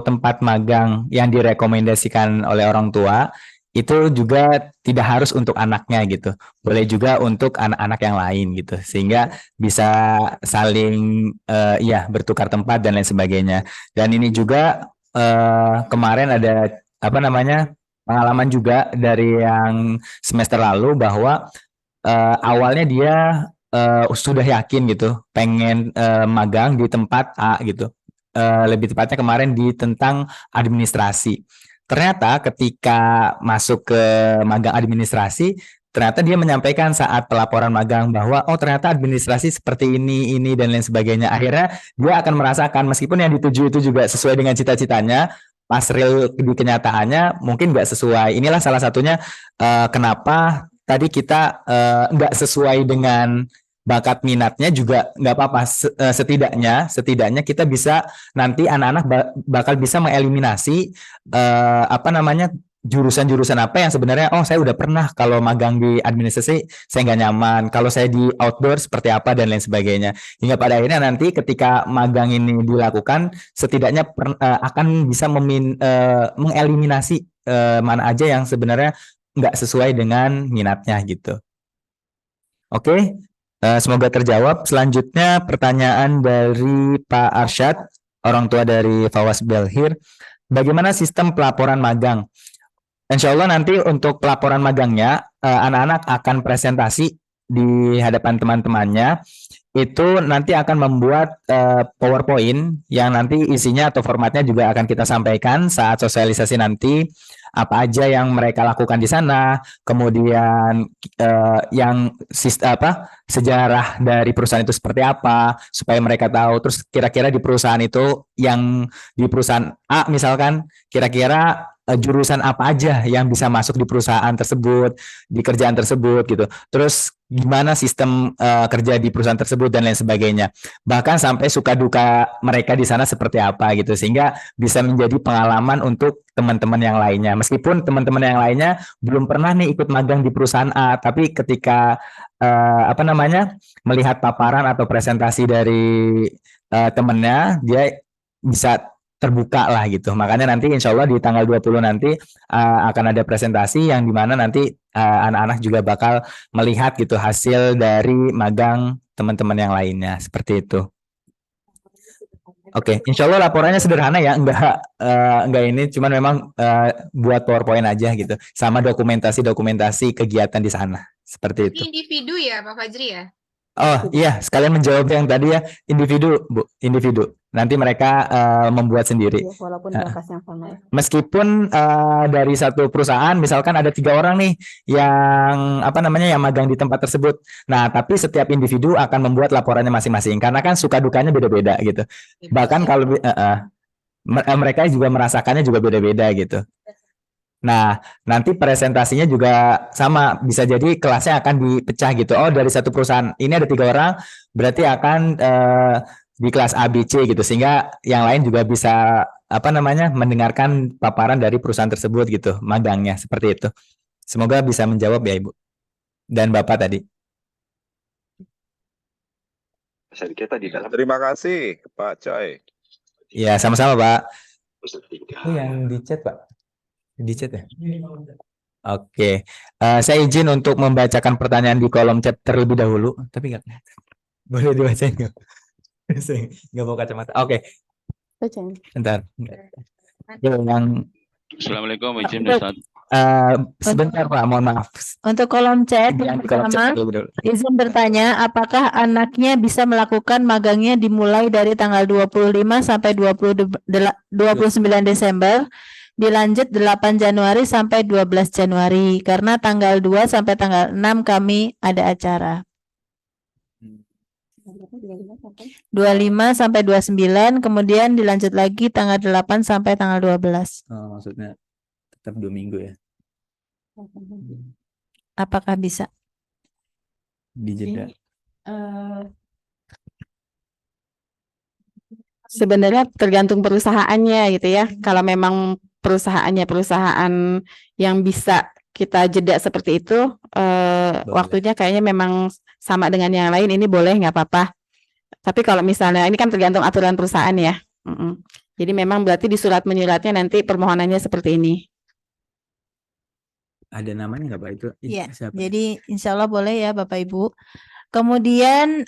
tempat magang yang direkomendasikan oleh orang tua itu juga tidak harus untuk anaknya gitu. Boleh juga untuk anak-anak yang lain gitu. Sehingga bisa saling bertukar tempat dan lain sebagainya. Dan ini juga kemarin ada pengalaman juga dari yang semester lalu bahwa awalnya dia sudah yakin gitu pengen magang di tempat A gitu, lebih tepatnya kemarin di tentang administrasi. Ternyata ketika masuk ke magang administrasi, ternyata dia menyampaikan saat pelaporan magang bahwa oh ternyata administrasi seperti ini dan lain sebagainya. Akhirnya dia akan merasakan meskipun yang dituju itu juga sesuai dengan cita-citanya, pas real di kenyataannya mungkin nggak sesuai. Inilah salah satunya kenapa tadi kita nggak sesuai dengan bakat minatnya juga nggak apa-apa. Setidaknya kita bisa nanti anak-anak bakal bisa mengeliminasi jurusan-jurusan apa yang sebenarnya saya udah pernah kalau magang di administrasi saya nggak nyaman, kalau saya di outdoor seperti apa dan lain sebagainya, hingga pada akhirnya nanti ketika magang ini dilakukan setidaknya akan bisa mengeliminasi mana aja yang sebenarnya nggak sesuai dengan minatnya gitu. Oke. Semoga terjawab. Selanjutnya pertanyaan dari Pak Arsyad, orang tua dari Fawas Belhir. Bagaimana sistem pelaporan magang? Insya Allah nanti untuk pelaporan magangnya, anak-anak akan presentasi di hadapan teman-temannya. Itu nanti akan membuat PowerPoint yang nanti isinya atau formatnya juga akan kita sampaikan saat sosialisasi nanti. Apa aja yang mereka lakukan di sana, kemudian sejarah dari perusahaan itu seperti apa, supaya mereka tahu. Terus kira-kira di perusahaan itu, yang di perusahaan A misalkan, kira-kira jurusan apa aja yang bisa masuk di perusahaan tersebut, di kerjaan tersebut gitu. Terus gimana sistem kerja di perusahaan tersebut dan lain sebagainya. Bahkan sampai suka duka mereka di sana seperti apa gitu, sehingga bisa menjadi pengalaman untuk teman-teman yang lainnya. Meskipun teman-teman yang lainnya belum pernah nih ikut magang di perusahaan A, tapi ketika melihat paparan atau presentasi dari temannya, dia bisa terbuka lah gitu. Makanya nanti insya Allah di tanggal 20 nanti akan ada presentasi yang dimana nanti anak-anak juga bakal melihat gitu hasil dari magang teman-teman yang lainnya, seperti itu. Oke, insya Allah laporannya sederhana ya, enggak ini, cuman memang buat PowerPoint aja gitu, sama dokumentasi kegiatan di sana, seperti itu. Individu ya Pak Fajri ya? Oh iya, sekalian menjawab yang tadi ya, individu Bu, individu. Nanti mereka membuat sendiri. Walaupun berkasnya sama. Meskipun dari satu perusahaan, misalkan ada 3 orang nih yang yang magang di tempat tersebut. Nah, tapi setiap individu akan membuat laporannya masing-masing, karena kan suka dukanya beda-beda gitu. Bahkan kalau mereka juga merasakannya juga beda-beda gitu. Nah, nanti presentasinya juga sama, bisa jadi kelasnya akan dipecah gitu. Oh, dari satu perusahaan ini ada 3 orang, berarti akan di kelas A, B, C gitu, sehingga yang lain juga bisa mendengarkan paparan dari perusahaan tersebut gitu, magangnya seperti itu. Semoga bisa menjawab ya Ibu dan Bapak tadi. Terima kasih Pak Coy. Ya, sama-sama Pak. Oh, yang di chat Pak. Di chat ya? Oke, saya izin untuk membacakan pertanyaan di kolom chat terlebih dahulu, tapi nggak boleh dibacain nggak? Saya nggak bawa kacamata. Oke, bentar. Yang Assalamualaikum, izin Ustaz. Sebentar Pak, mohon maaf. Untuk kolom chat yang pertama, izin bertanya, apakah anaknya bisa melakukan magangnya dimulai dari tanggal 25 sampai 29 Desember, dilanjut 8 Januari sampai 12 Januari, karena tanggal 2 sampai tanggal 6 kami ada acara. 25 sampai 29, kemudian dilanjut lagi tanggal 8 sampai tanggal 12. Oh, maksudnya tetap 2 minggu ya, Apakah bisa? dijeda. Sebenarnya tergantung perusahaannya gitu ya. Kalau memang perusahaannya perusahaan yang bisa kita jeda seperti itu, waktunya kayaknya memang sama dengan yang lain, ini boleh nggak apa-apa. Tapi kalau misalnya ini kan tergantung aturan perusahaan ya. Jadi memang berarti di surat menyuratnya nanti permohonannya seperti ini. Ada namanya nggak Pak itu? Iya, Siapa? jadi insya Allah boleh ya Bapak Ibu. Kemudian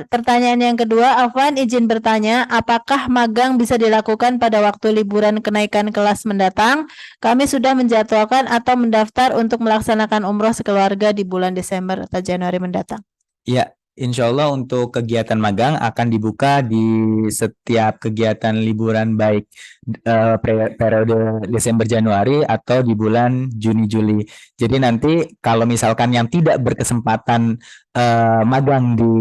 pertanyaan yang kedua, Afwan izin bertanya, apakah magang bisa dilakukan pada waktu liburan kenaikan kelas mendatang? Kami sudah menjadwalkan atau mendaftar untuk melaksanakan umroh sekeluarga di bulan Desember atau Januari mendatang. Ya, insya Allah untuk kegiatan magang akan dibuka di setiap kegiatan liburan baik periode Desember Januari atau di bulan Juni Juli. Jadi nanti kalau misalkan yang tidak berkesempatan magang di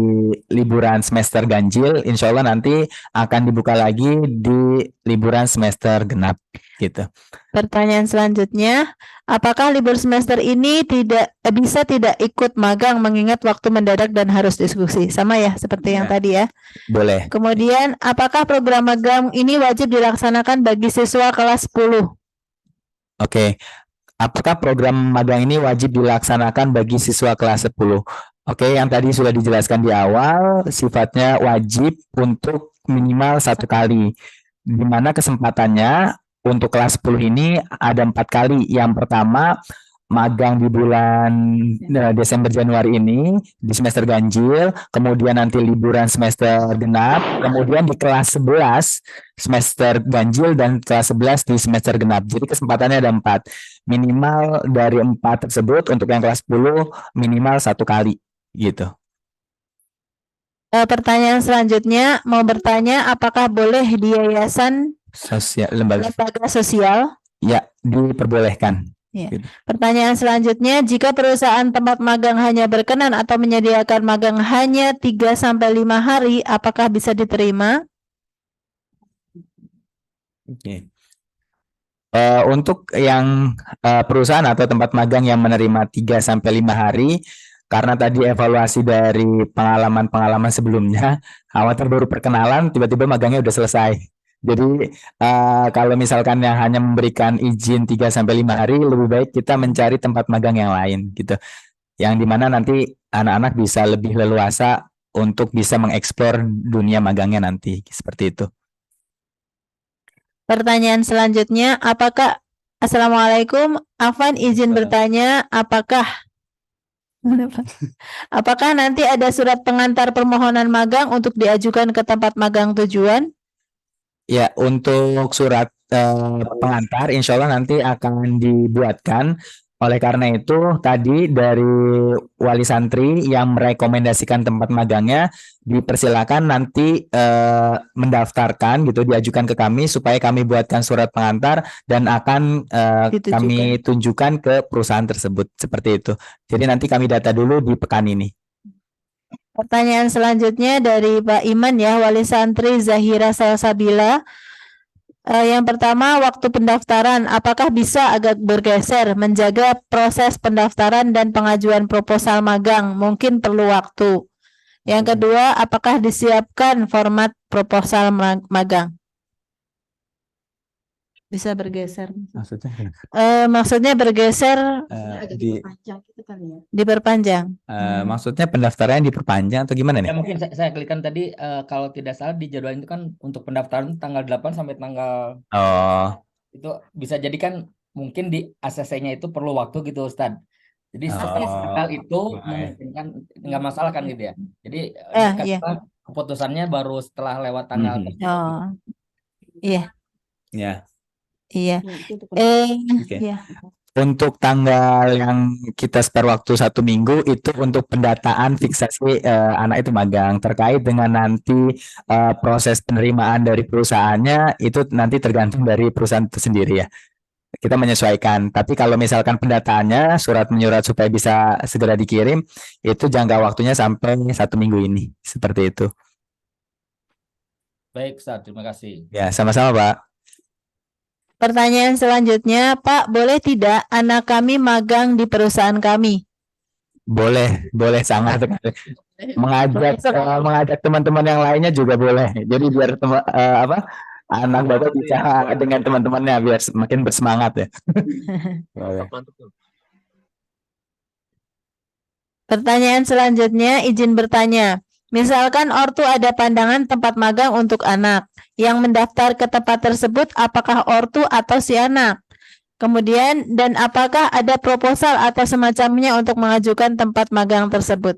liburan semester ganjil, insya Allah nanti akan dibuka lagi di liburan semester genap gitu. Pertanyaan selanjutnya, apakah libur semester ini bisa tidak ikut magang mengingat waktu mendadak dan harus diskusi? Sama ya seperti yang tadi ya. Boleh. Kemudian, apakah program magang ini wajib dilaksanakan bagi siswa kelas 10? Oke. Apakah program magang ini wajib dilaksanakan bagi siswa kelas 10? Oke, yang tadi sudah dijelaskan di awal, sifatnya wajib untuk minimal 1 kali. Di mana kesempatannya untuk kelas 10 ini ada 4 kali. Yang pertama, magang di bulan Desember Januari ini di semester ganjil, kemudian nanti liburan semester genap, kemudian di kelas 11 semester ganjil dan kelas 11 di semester genap. Jadi kesempatannya ada 4. Minimal dari 4 tersebut untuk yang kelas 10 minimal 1 kali gitu. Pertanyaan selanjutnya mau bertanya, apakah boleh di yayasan Sosial, lembaga sosial? ya diperbolehkan. Ya. Pertanyaan selanjutnya, jika perusahaan tempat magang hanya berkenan atau menyediakan magang hanya 3-5 hari, apakah bisa diterima? Oke. Untuk yang perusahaan atau tempat magang yang menerima 3-5 hari, karena tadi evaluasi dari pengalaman-pengalaman sebelumnya, khawatir baru perkenalan, tiba-tiba magangnya udah selesai. Jadi kalau misalkan yang hanya memberikan izin 3-5 hari, lebih baik kita mencari tempat magang yang lain gitu. Yang dimana nanti anak-anak bisa lebih leluasa untuk bisa mengeksplor dunia magangnya nanti, seperti itu. Pertanyaan selanjutnya, Assalamualaikum, Afwan izin bertanya, apakah nanti ada surat pengantar permohonan magang untuk diajukan ke tempat magang tujuan? Ya, untuk surat pengantar insya Allah nanti akan dibuatkan. Oleh karena itu tadi dari wali santri yang merekomendasikan tempat magangnya dipersilakan nanti mendaftarkan gitu, diajukan ke kami supaya kami buatkan surat pengantar dan akan kami tunjukkan ke perusahaan tersebut, seperti itu. Jadi nanti kami data dulu di pekan ini. Pertanyaan selanjutnya dari Pak Iman ya, wali santri Zahira Salsabila. Yang pertama, waktu pendaftaran, apakah bisa agak bergeser menjaga proses pendaftaran dan pengajuan proposal magang? Mungkin perlu waktu. Yang kedua, apakah disiapkan format proposal magang? Bisa bergeser. Maksudnya? Maksudnya bergeser diperpanjang. Maksudnya pendaftarannya diperpanjang atau gimana nih? Ya mungkin saya klikkan tadi kalau tidak salah di jadwal itu kan untuk pendaftaran tanggal 8 sampai tanggal itu bisa jadi kan mungkin di ACC-nya itu perlu waktu gitu Ustaz. Jadi tanggal itu memungkinkan nggak masalah kan gitu ya. Jadi keputusannya baru setelah lewat tanggal. Iya. Ya. Iya. Ya. Untuk tanggal yang kita spare waktu 1 minggu itu untuk pendataan fiksasi anak itu magang. Terkait dengan nanti proses penerimaan dari perusahaannya itu nanti tergantung dari perusahaan itu sendiri ya. kita menyesuaikan. Tapi kalau misalkan pendataannya surat menyurat supaya bisa segera dikirim, itu jangka waktunya sampai 1 minggu ini. Seperti itu. Baik, Ustaz. Terima kasih. Ya, sama-sama, Pak. Pertanyaan selanjutnya, Pak, boleh tidak anak kami magang di perusahaan kami? Boleh sangat. Mengajak teman-teman yang lainnya juga boleh. Jadi biar anak Bapak bisa dengan teman-temannya biar semakin bersemangat ya. Boleh. Pertanyaan selanjutnya, izin bertanya. Misalkan ortu ada pandangan tempat magang untuk anak. Yang mendaftar ke tempat tersebut apakah ortu atau si anak? Kemudian, dan apakah ada proposal atau semacamnya untuk mengajukan tempat magang tersebut?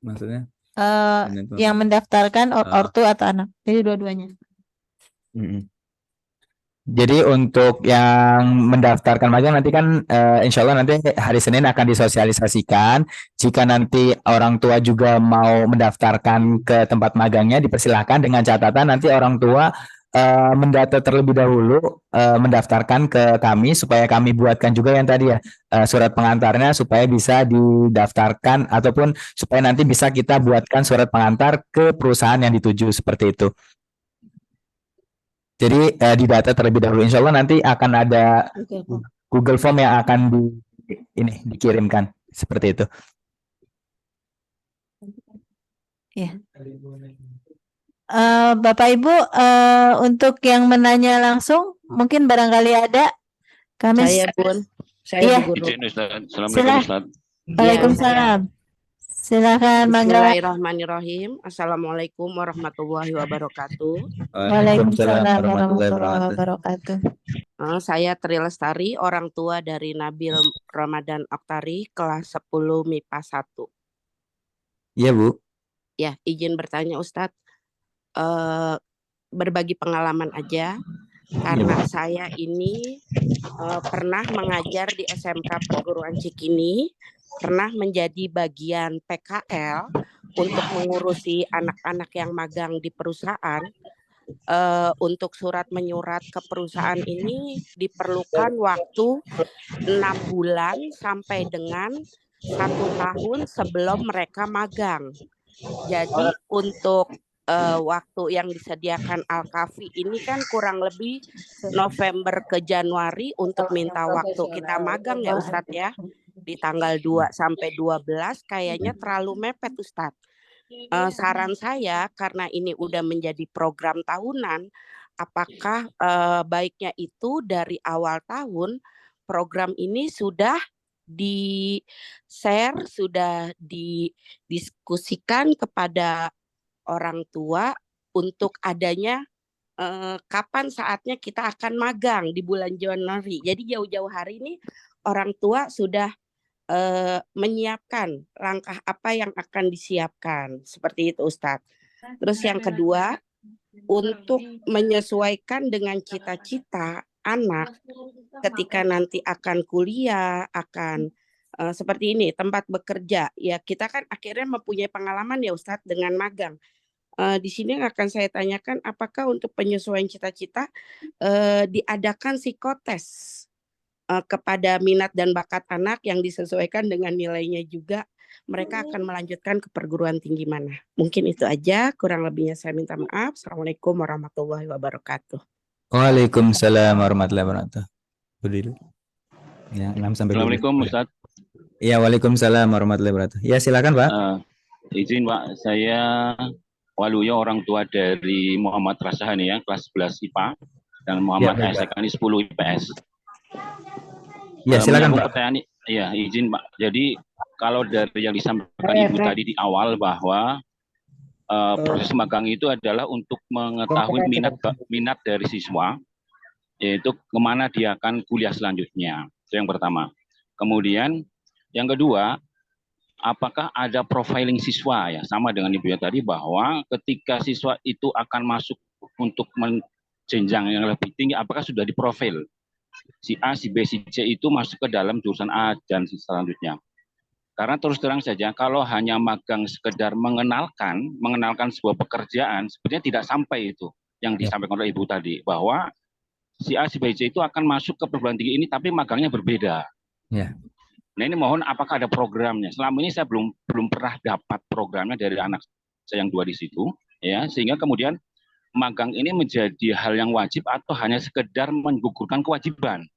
Maksudnya? Yang mendaftarkan ortu atau anak. Jadi dua-duanya. Jadi untuk yang mendaftarkan magang nanti kan insya Allah nanti hari Senin akan disosialisasikan. Jika nanti orang tua juga mau mendaftarkan ke tempat magangnya, dipersilahkan dengan catatan nanti orang tua mendata terlebih dahulu, mendaftarkan ke kami supaya kami buatkan juga yang tadi ya surat pengantarnya supaya bisa didaftarkan ataupun supaya nanti bisa kita buatkan surat pengantar ke perusahaan yang dituju seperti itu. Jadi didata terlebih dahulu. Insya Allah nanti akan ada Google Form yang akan dikirimkan seperti itu. Ya. Bapak Ibu, untuk yang menanya langsung, mungkin barangkali ada. Kami Saya Bun, saya Bu Guru. Izin Ustaz. Assalamualaikum Ustaz. Waalaikumsalam. Silakan, Mangga. Bismillahirrahmanirrahim. Assalamualaikum warahmatullahi wabarakatuh. Waalaikumsalam warahmatullahi wabarakatuh. Saya Tri Lestari, orang tua dari Nabil Ramadan Oktari, kelas 10 MIPA 1. Iya, Bu. Ya, izin bertanya Ustadz. Berbagi pengalaman aja. Karena saya ini pernah mengajar di SMK Perguruan Cikini, pernah menjadi bagian PKL untuk mengurusi anak-anak yang magang di perusahaan. Untuk surat menyurat ke perusahaan ini diperlukan waktu 6 bulan sampai dengan 1 tahun sebelum mereka magang. Jadi untuk waktu yang disediakan Al-Kafi ini kan kurang lebih November ke Januari untuk minta waktu kita magang ya Ustadz ya. Di tanggal 2 sampai 12 kayaknya terlalu mepet Ustadz. Saran saya karena ini udah menjadi program tahunan, apakah baiknya itu dari awal tahun program ini sudah di-share, sudah didiskusikan kepada orang tua untuk adanya kapan saatnya kita akan magang di bulan Januari. Jadi jauh-jauh hari ini orang tua sudah menyiapkan langkah apa yang akan disiapkan. Seperti itu Ustadz. Terus yang kedua, untuk menyesuaikan dengan cita-cita anak ketika nanti akan kuliah, akan seperti ini, tempat bekerja. Ya kita kan akhirnya mempunyai pengalaman ya Ustadz dengan magang. Di sini akan saya tanyakan apakah untuk penyesuaian cita-cita diadakan psikotes kepada minat dan bakat anak yang disesuaikan dengan nilainya juga mereka akan melanjutkan ke perguruan tinggi mana. Mungkin itu aja, kurang lebihnya saya minta maaf. Assalamualaikum warahmatullahi wabarakatuh. Waalaikumsalam warahmatullahi wabarakatuh. Ya, 6 sampai 12. Assalamualaikum Ustaz. Ya, waalaikumsalam warahmatullahi wabarakatuh. Ya, silakan Pak. Izin Pak, saya Waluyo, orang tua dari Muhammad Rasahani ya, kelas 11 IPA, dan Muhammad Aisyakani 10 IPS. Ya, silakan Pak. Pertanyaan, ya, izin Pak. Jadi kalau dari yang disampaikan Ibu tadi di awal bahwa proses magang itu adalah untuk mengetahui minat dari siswa, yaitu kemana dia akan kuliah selanjutnya. Itu yang pertama. Kemudian yang kedua, apakah ada profiling siswa ya, sama dengan Ibu ya tadi bahwa ketika siswa itu akan masuk untuk jenjang yang lebih tinggi, apakah sudah diprofil si A, si B, si C itu masuk ke dalam jurusan A dan selanjutnya. Karena terus terang saja kalau hanya magang sekedar mengenalkan sebuah pekerjaan, sebenarnya tidak sampai itu yang disampaikan oleh Ibu tadi, bahwa si A, si B, C itu akan masuk ke perguruan tinggi ini tapi magangnya berbeda. Ya. Nah ini mohon apakah ada programnya? Selama ini saya belum pernah dapat programnya dari anak saya yang 2 di situ, ya, sehingga kemudian magang ini menjadi hal yang wajib atau hanya sekedar menggugurkan kewajiban.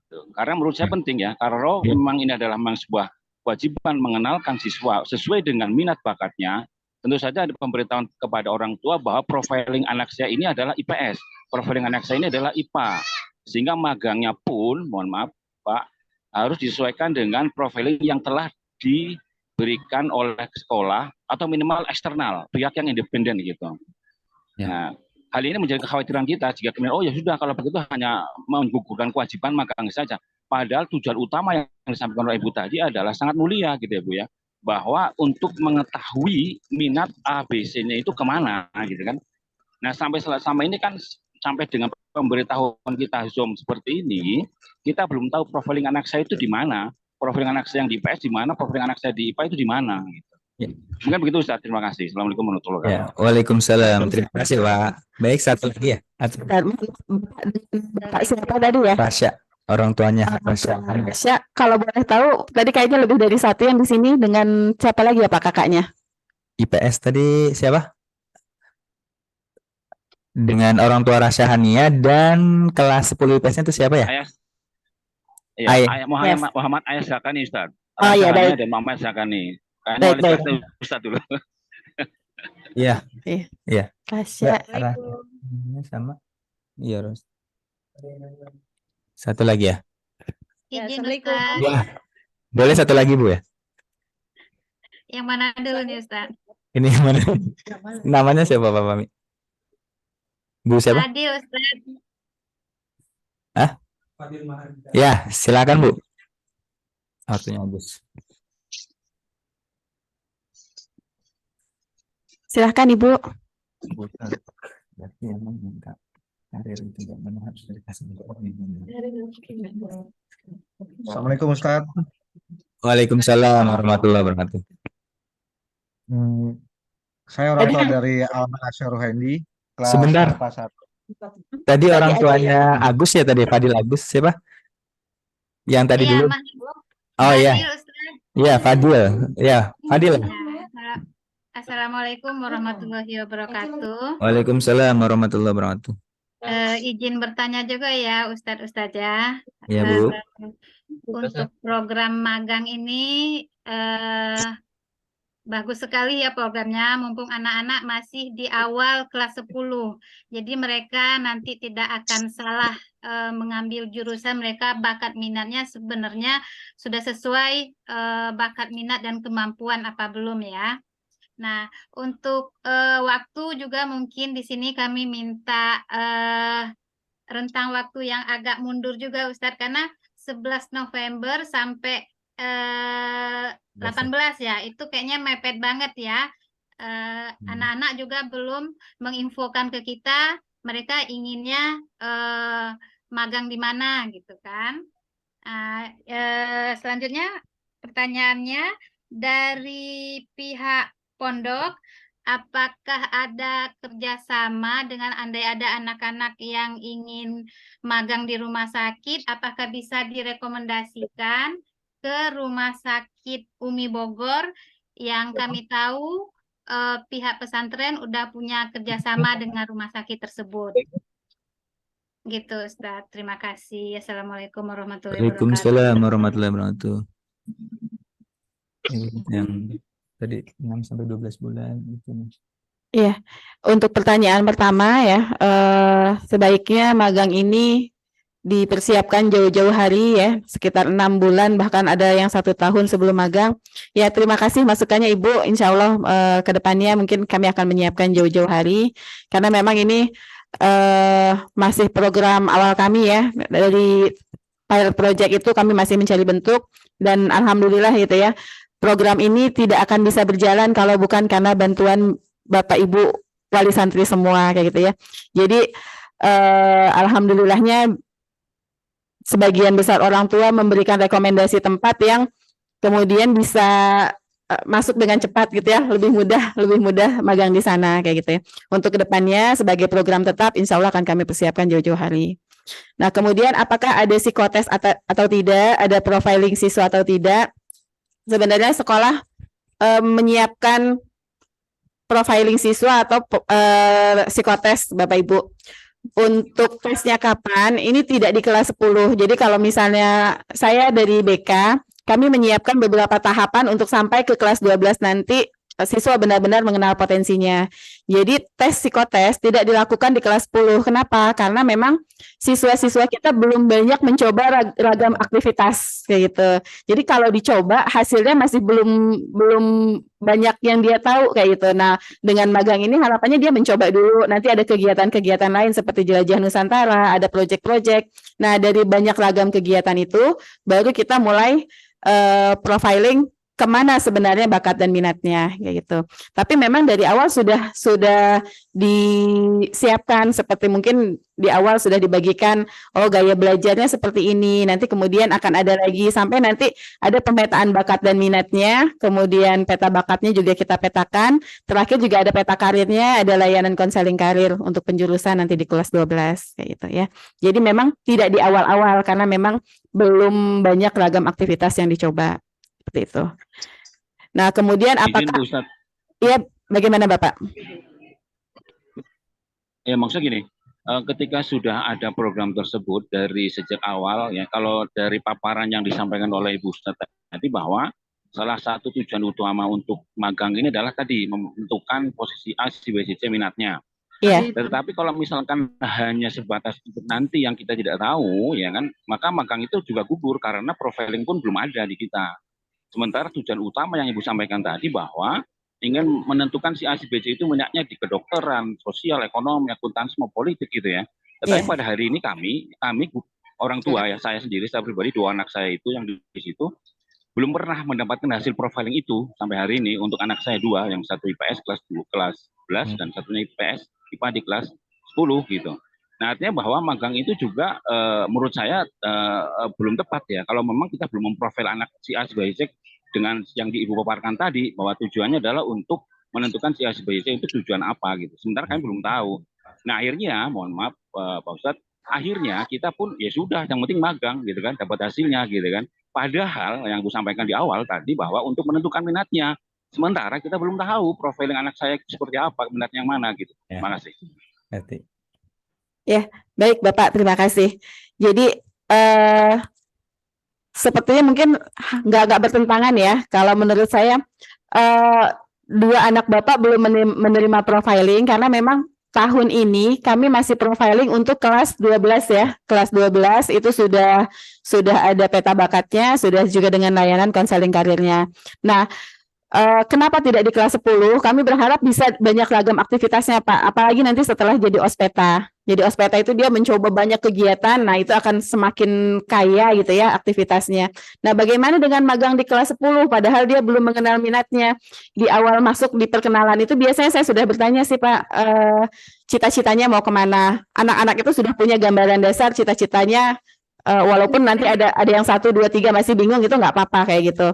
Karena menurut saya penting ya, kalau memang ini adalah memang sebuah kewajiban mengenalkan siswa sesuai dengan minat bakatnya, tentu saja ada pemberitahuan kepada orang tua bahwa profiling anak saya ini adalah IPS, profiling anak saya ini adalah IPA, sehingga magangnya pun, mohon maaf Pak, harus disesuaikan dengan profiling yang telah diberikan oleh sekolah atau minimal eksternal, pihak yang independen gitu. Ya. Nah, hal ini menjadi kekhawatiran kita jika kemudian, oh ya sudah kalau begitu hanya menggugurkan kewajiban magang saja. Padahal tujuan utama yang disampaikan oleh Ibu tadi adalah sangat mulia gitu ya Bu ya. Bahwa untuk mengetahui minat ABC-nya itu kemana gitu kan. Nah sampai ini kan sampai dengan pemberitahuan kita Zoom seperti ini, kita belum tahu profiling anak saya itu di mana, profiling anak saya yang di IPS di mana, profiling anak saya di IPA itu di mana gitu. Ya. Mungkin begitu Ustaz, terima kasih. Assalamualaikum warahmatullahi wabarakatuh. Ya, waalaikumsalam. Terima kasih Pak. Baik, satu lagi ya. Pak siapa tadi ya? Rasya, orang tuanya Rasya. Rasya, kalau boleh tahu tadi kayaknya lebih dari satu yang di sini, dengan siapa lagi ya Pak kakaknya? IPS tadi siapa? Dengan orang tua Rasya Hania dan kelas 10 IPS-nya itu siapa ya? Ayah Muhammad Ayah Zakani Ustaz. Oh iya, baik. Dan Muhammad Zakani. Kayaknya Baik, wali baik. kelasnya Ustaz dulu. Iya. Iya. Rasya. Sama. Iya, Ros. Satu lagi ya? Izin Ustaz. Ya. Boleh satu lagi Bu ya? Yang mana dulu nih Ustaz? Ini yang mana? Namanya siapa Pak Pami? Bu siapa? Adil Ustaz. Hah? Ya, silakan Bu. Waktunya habis. Silahkan Ibu. Assalamualaikum Ustaz. Waalaikumsalam warahmatullahi wabarakatuh. Saya orang tua dari Alman Asyar Ruhendi, kelas Sebentar. IPA 1. Tadi orang tuanya Agus ya tadi, Fadil Agus siapa? Yang tadi Iya, dulu. Oh iya. Fadil, Ustaz. Iya, Fadil. Ya, Fadil. Assalamualaikum warahmatullahi wabarakatuh. Waalaikumsalam warahmatullahi wabarakatuh. Izin bertanya juga ya Ustadz Ustazah. Iya, Bu. Untuk program magang ini bagus sekali ya programnya, mumpung anak-anak masih di awal kelas 10. Jadi mereka nanti tidak akan salah mengambil jurusan, mereka bakat minatnya sebenarnya sudah sesuai bakat minat dan kemampuan apa belum ya. Nah, untuk waktu juga mungkin di sini kami minta rentang waktu yang agak mundur juga Ustadz, karena 11 November sampai 18 ya, itu kayaknya mepet banget ya. Anak-anak juga belum menginfokan ke kita, mereka inginnya magang di mana gitu kan. Selanjutnya pertanyaannya, dari pihak pondok, apakah ada kerjasama dengan andai ada anak-anak yang ingin magang di rumah sakit, apakah bisa direkomendasikan ke rumah sakit Umi Bogor yang kami tahu pihak pesantren udah punya kerjasama dengan rumah sakit tersebut. Gitu Ustaz, terima kasih. Assalamualaikum warahmatullahi wabarakatuh. Waalaikumsalam warahmatullahi wabarakatuh. Yang tadi 6 sampai 12 bulan itu. Iya, untuk pertanyaan pertama ya, sebaiknya magang ini dipersiapkan jauh-jauh hari ya, sekitar 6 bulan, bahkan ada yang 1 tahun sebelum magang. Ya, terima kasih masukannya Ibu. Insya Allah ke depannya mungkin kami akan menyiapkan jauh-jauh hari, karena memang ini masih program awal kami ya, dari pilot project itu kami masih mencari bentuk, dan alhamdulillah gitu ya, program ini tidak akan bisa berjalan kalau bukan karena bantuan Bapak Ibu wali santri semua kayak gitu ya. Jadi alhamdulillahnya sebagian besar orang tua memberikan rekomendasi tempat yang kemudian bisa masuk dengan cepat gitu ya, lebih mudah magang di sana kayak gitu ya. Untuk kedepannya sebagai program tetap, insya Allah akan kami persiapkan jauh-jauh hari. Nah, kemudian apakah ada psikotes atau tidak, ada profiling siswa atau tidak? Sebenarnya sekolah menyiapkan profiling siswa atau psikotes Bapak Ibu. Untuk tesnya kapan? Ini tidak di kelas 10. Jadi kalau misalnya saya dari BK, kami menyiapkan beberapa tahapan untuk sampai ke kelas 12 nanti siswa benar-benar mengenal potensinya. Jadi tes psikotes tidak dilakukan di kelas 10. Kenapa? Karena memang siswa-siswa kita belum banyak mencoba ragam aktivitas kayak gitu. Jadi kalau dicoba hasilnya masih belum banyak yang dia tahu kayak gitu. Nah, dengan magang ini harapannya dia mencoba dulu. Nanti ada kegiatan-kegiatan lain seperti jelajah Nusantara, ada proyek-proyek. Nah, dari banyak ragam kegiatan itu baru kita mulai profiling kemana sebenarnya bakat dan minatnya kayak gitu. Tapi memang dari awal sudah disiapkan, seperti mungkin di awal sudah dibagikan, oh gaya belajarnya seperti ini, nanti kemudian akan ada lagi sampai nanti ada pemetaan bakat dan minatnya, kemudian peta bakatnya juga kita petakan, terakhir juga ada peta karirnya, ada layanan konseling karir untuk penjurusan nanti di kelas 12 kayak gitu ya. Jadi memang tidak di awal-awal karena memang belum banyak ragam aktivitas yang dicoba. Seperti itu. Nah, kemudian apakah ya bagaimana Bapak? Ya, maksudnya gini, ketika sudah ada program tersebut dari sejak awal ya, kalau dari paparan yang disampaikan oleh Ibu Ustadz tadi bahwa salah satu tujuan utama untuk magang ini adalah tadi menentukan posisi A, si B, si C minatnya. Iya. Tetapi kalau misalkan hanya sebatas untuk nanti yang kita tidak tahu, ya kan, maka magang itu juga gugur karena profiling pun belum ada di kita. Sementara tujuan utama yang Ibu sampaikan tadi bahwa ingin menentukan si A, si B, C itu minatnya di kedokteran, sosial, ekonomi, akuntansi, politik gitu ya. Tetapi pada hari ini kami orang tua ya, saya sendiri, saya pribadi, 2 anak saya itu yang di situ belum pernah mendapatkan hasil profiling itu sampai hari ini untuk anak saya 2, yang satu IPS kelas 11 dan satunya IPA di kelas 10 gitu. Nah, artinya bahwa magang itu juga menurut saya belum tepat ya. Kalau memang kita belum memprofil anak si A, si B, si C dengan yang Ibu paparkan tadi, bahwa tujuannya adalah untuk menentukan si A, si B, si C itu tujuan apa gitu. Sementara kami belum tahu. Nah, akhirnya, mohon maaf Pak Ustadz, akhirnya kita pun ya sudah, yang penting magang gitu kan, dapat hasilnya gitu kan. Padahal yang Ibu sampaikan di awal tadi bahwa untuk menentukan minatnya, sementara kita belum tahu profiling anak saya seperti apa, minatnya yang mana gitu. Terima kasih. Ya, baik Bapak, terima kasih. Jadi sepertinya mungkin nggak bertentangan ya. Kalau menurut saya 2 anak Bapak belum menerima profiling karena memang tahun ini kami masih profiling untuk kelas 12 ya. Kelas 12 itu sudah ada peta bakatnya, sudah juga dengan layanan konseling karirnya. Nah, kenapa tidak di kelas 10? Kami berharap bisa banyak ragam aktivitasnya Pak, apalagi nanti setelah jadi ospeta. Jadi ospeta itu dia mencoba banyak kegiatan, nah itu akan semakin kaya gitu ya aktivitasnya. Nah, bagaimana dengan magang di kelas 10 padahal dia belum mengenal minatnya? Di awal masuk di perkenalan itu biasanya saya sudah bertanya sih Pak, cita-citanya mau kemana? Anak-anak itu sudah punya gambaran dasar cita-citanya, walaupun nanti ada yang 1, 2, 3 masih bingung, itu nggak apa-apa kayak gitu.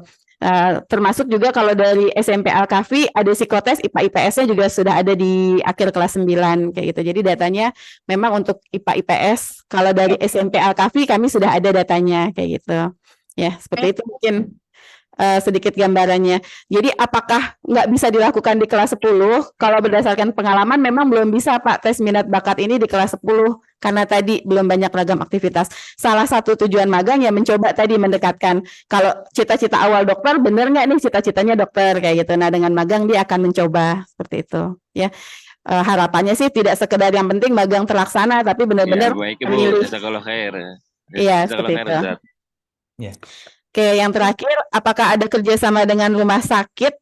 Termasuk juga kalau dari SMP Al-Kafi ada psikotes, IPA IPS-nya juga sudah ada di akhir kelas 9 kayak gitu. Jadi datanya memang untuk IPA IPS kalau dari SMP Al-Kafi kami sudah ada datanya kayak gitu. Ya, seperti itu mungkin sedikit gambarannya. Jadi apakah nggak bisa dilakukan di kelas 10? Kalau berdasarkan pengalaman memang belum bisa Pak tes minat bakat ini di kelas 10 karena tadi belum banyak ragam aktivitas. Salah satu tujuan magang ya mencoba tadi mendekatkan kalau cita-cita awal dokter bener nggak nih cita-citanya dokter kayak gitu. Nah, dengan magang dia akan mencoba seperti itu ya. Harapannya sih tidak sekedar yang penting magang terlaksana tapi benar-benar memilih. Iya, seperti itu. Ya. Oke, yang terakhir, apakah ada kerjasama dengan rumah sakit?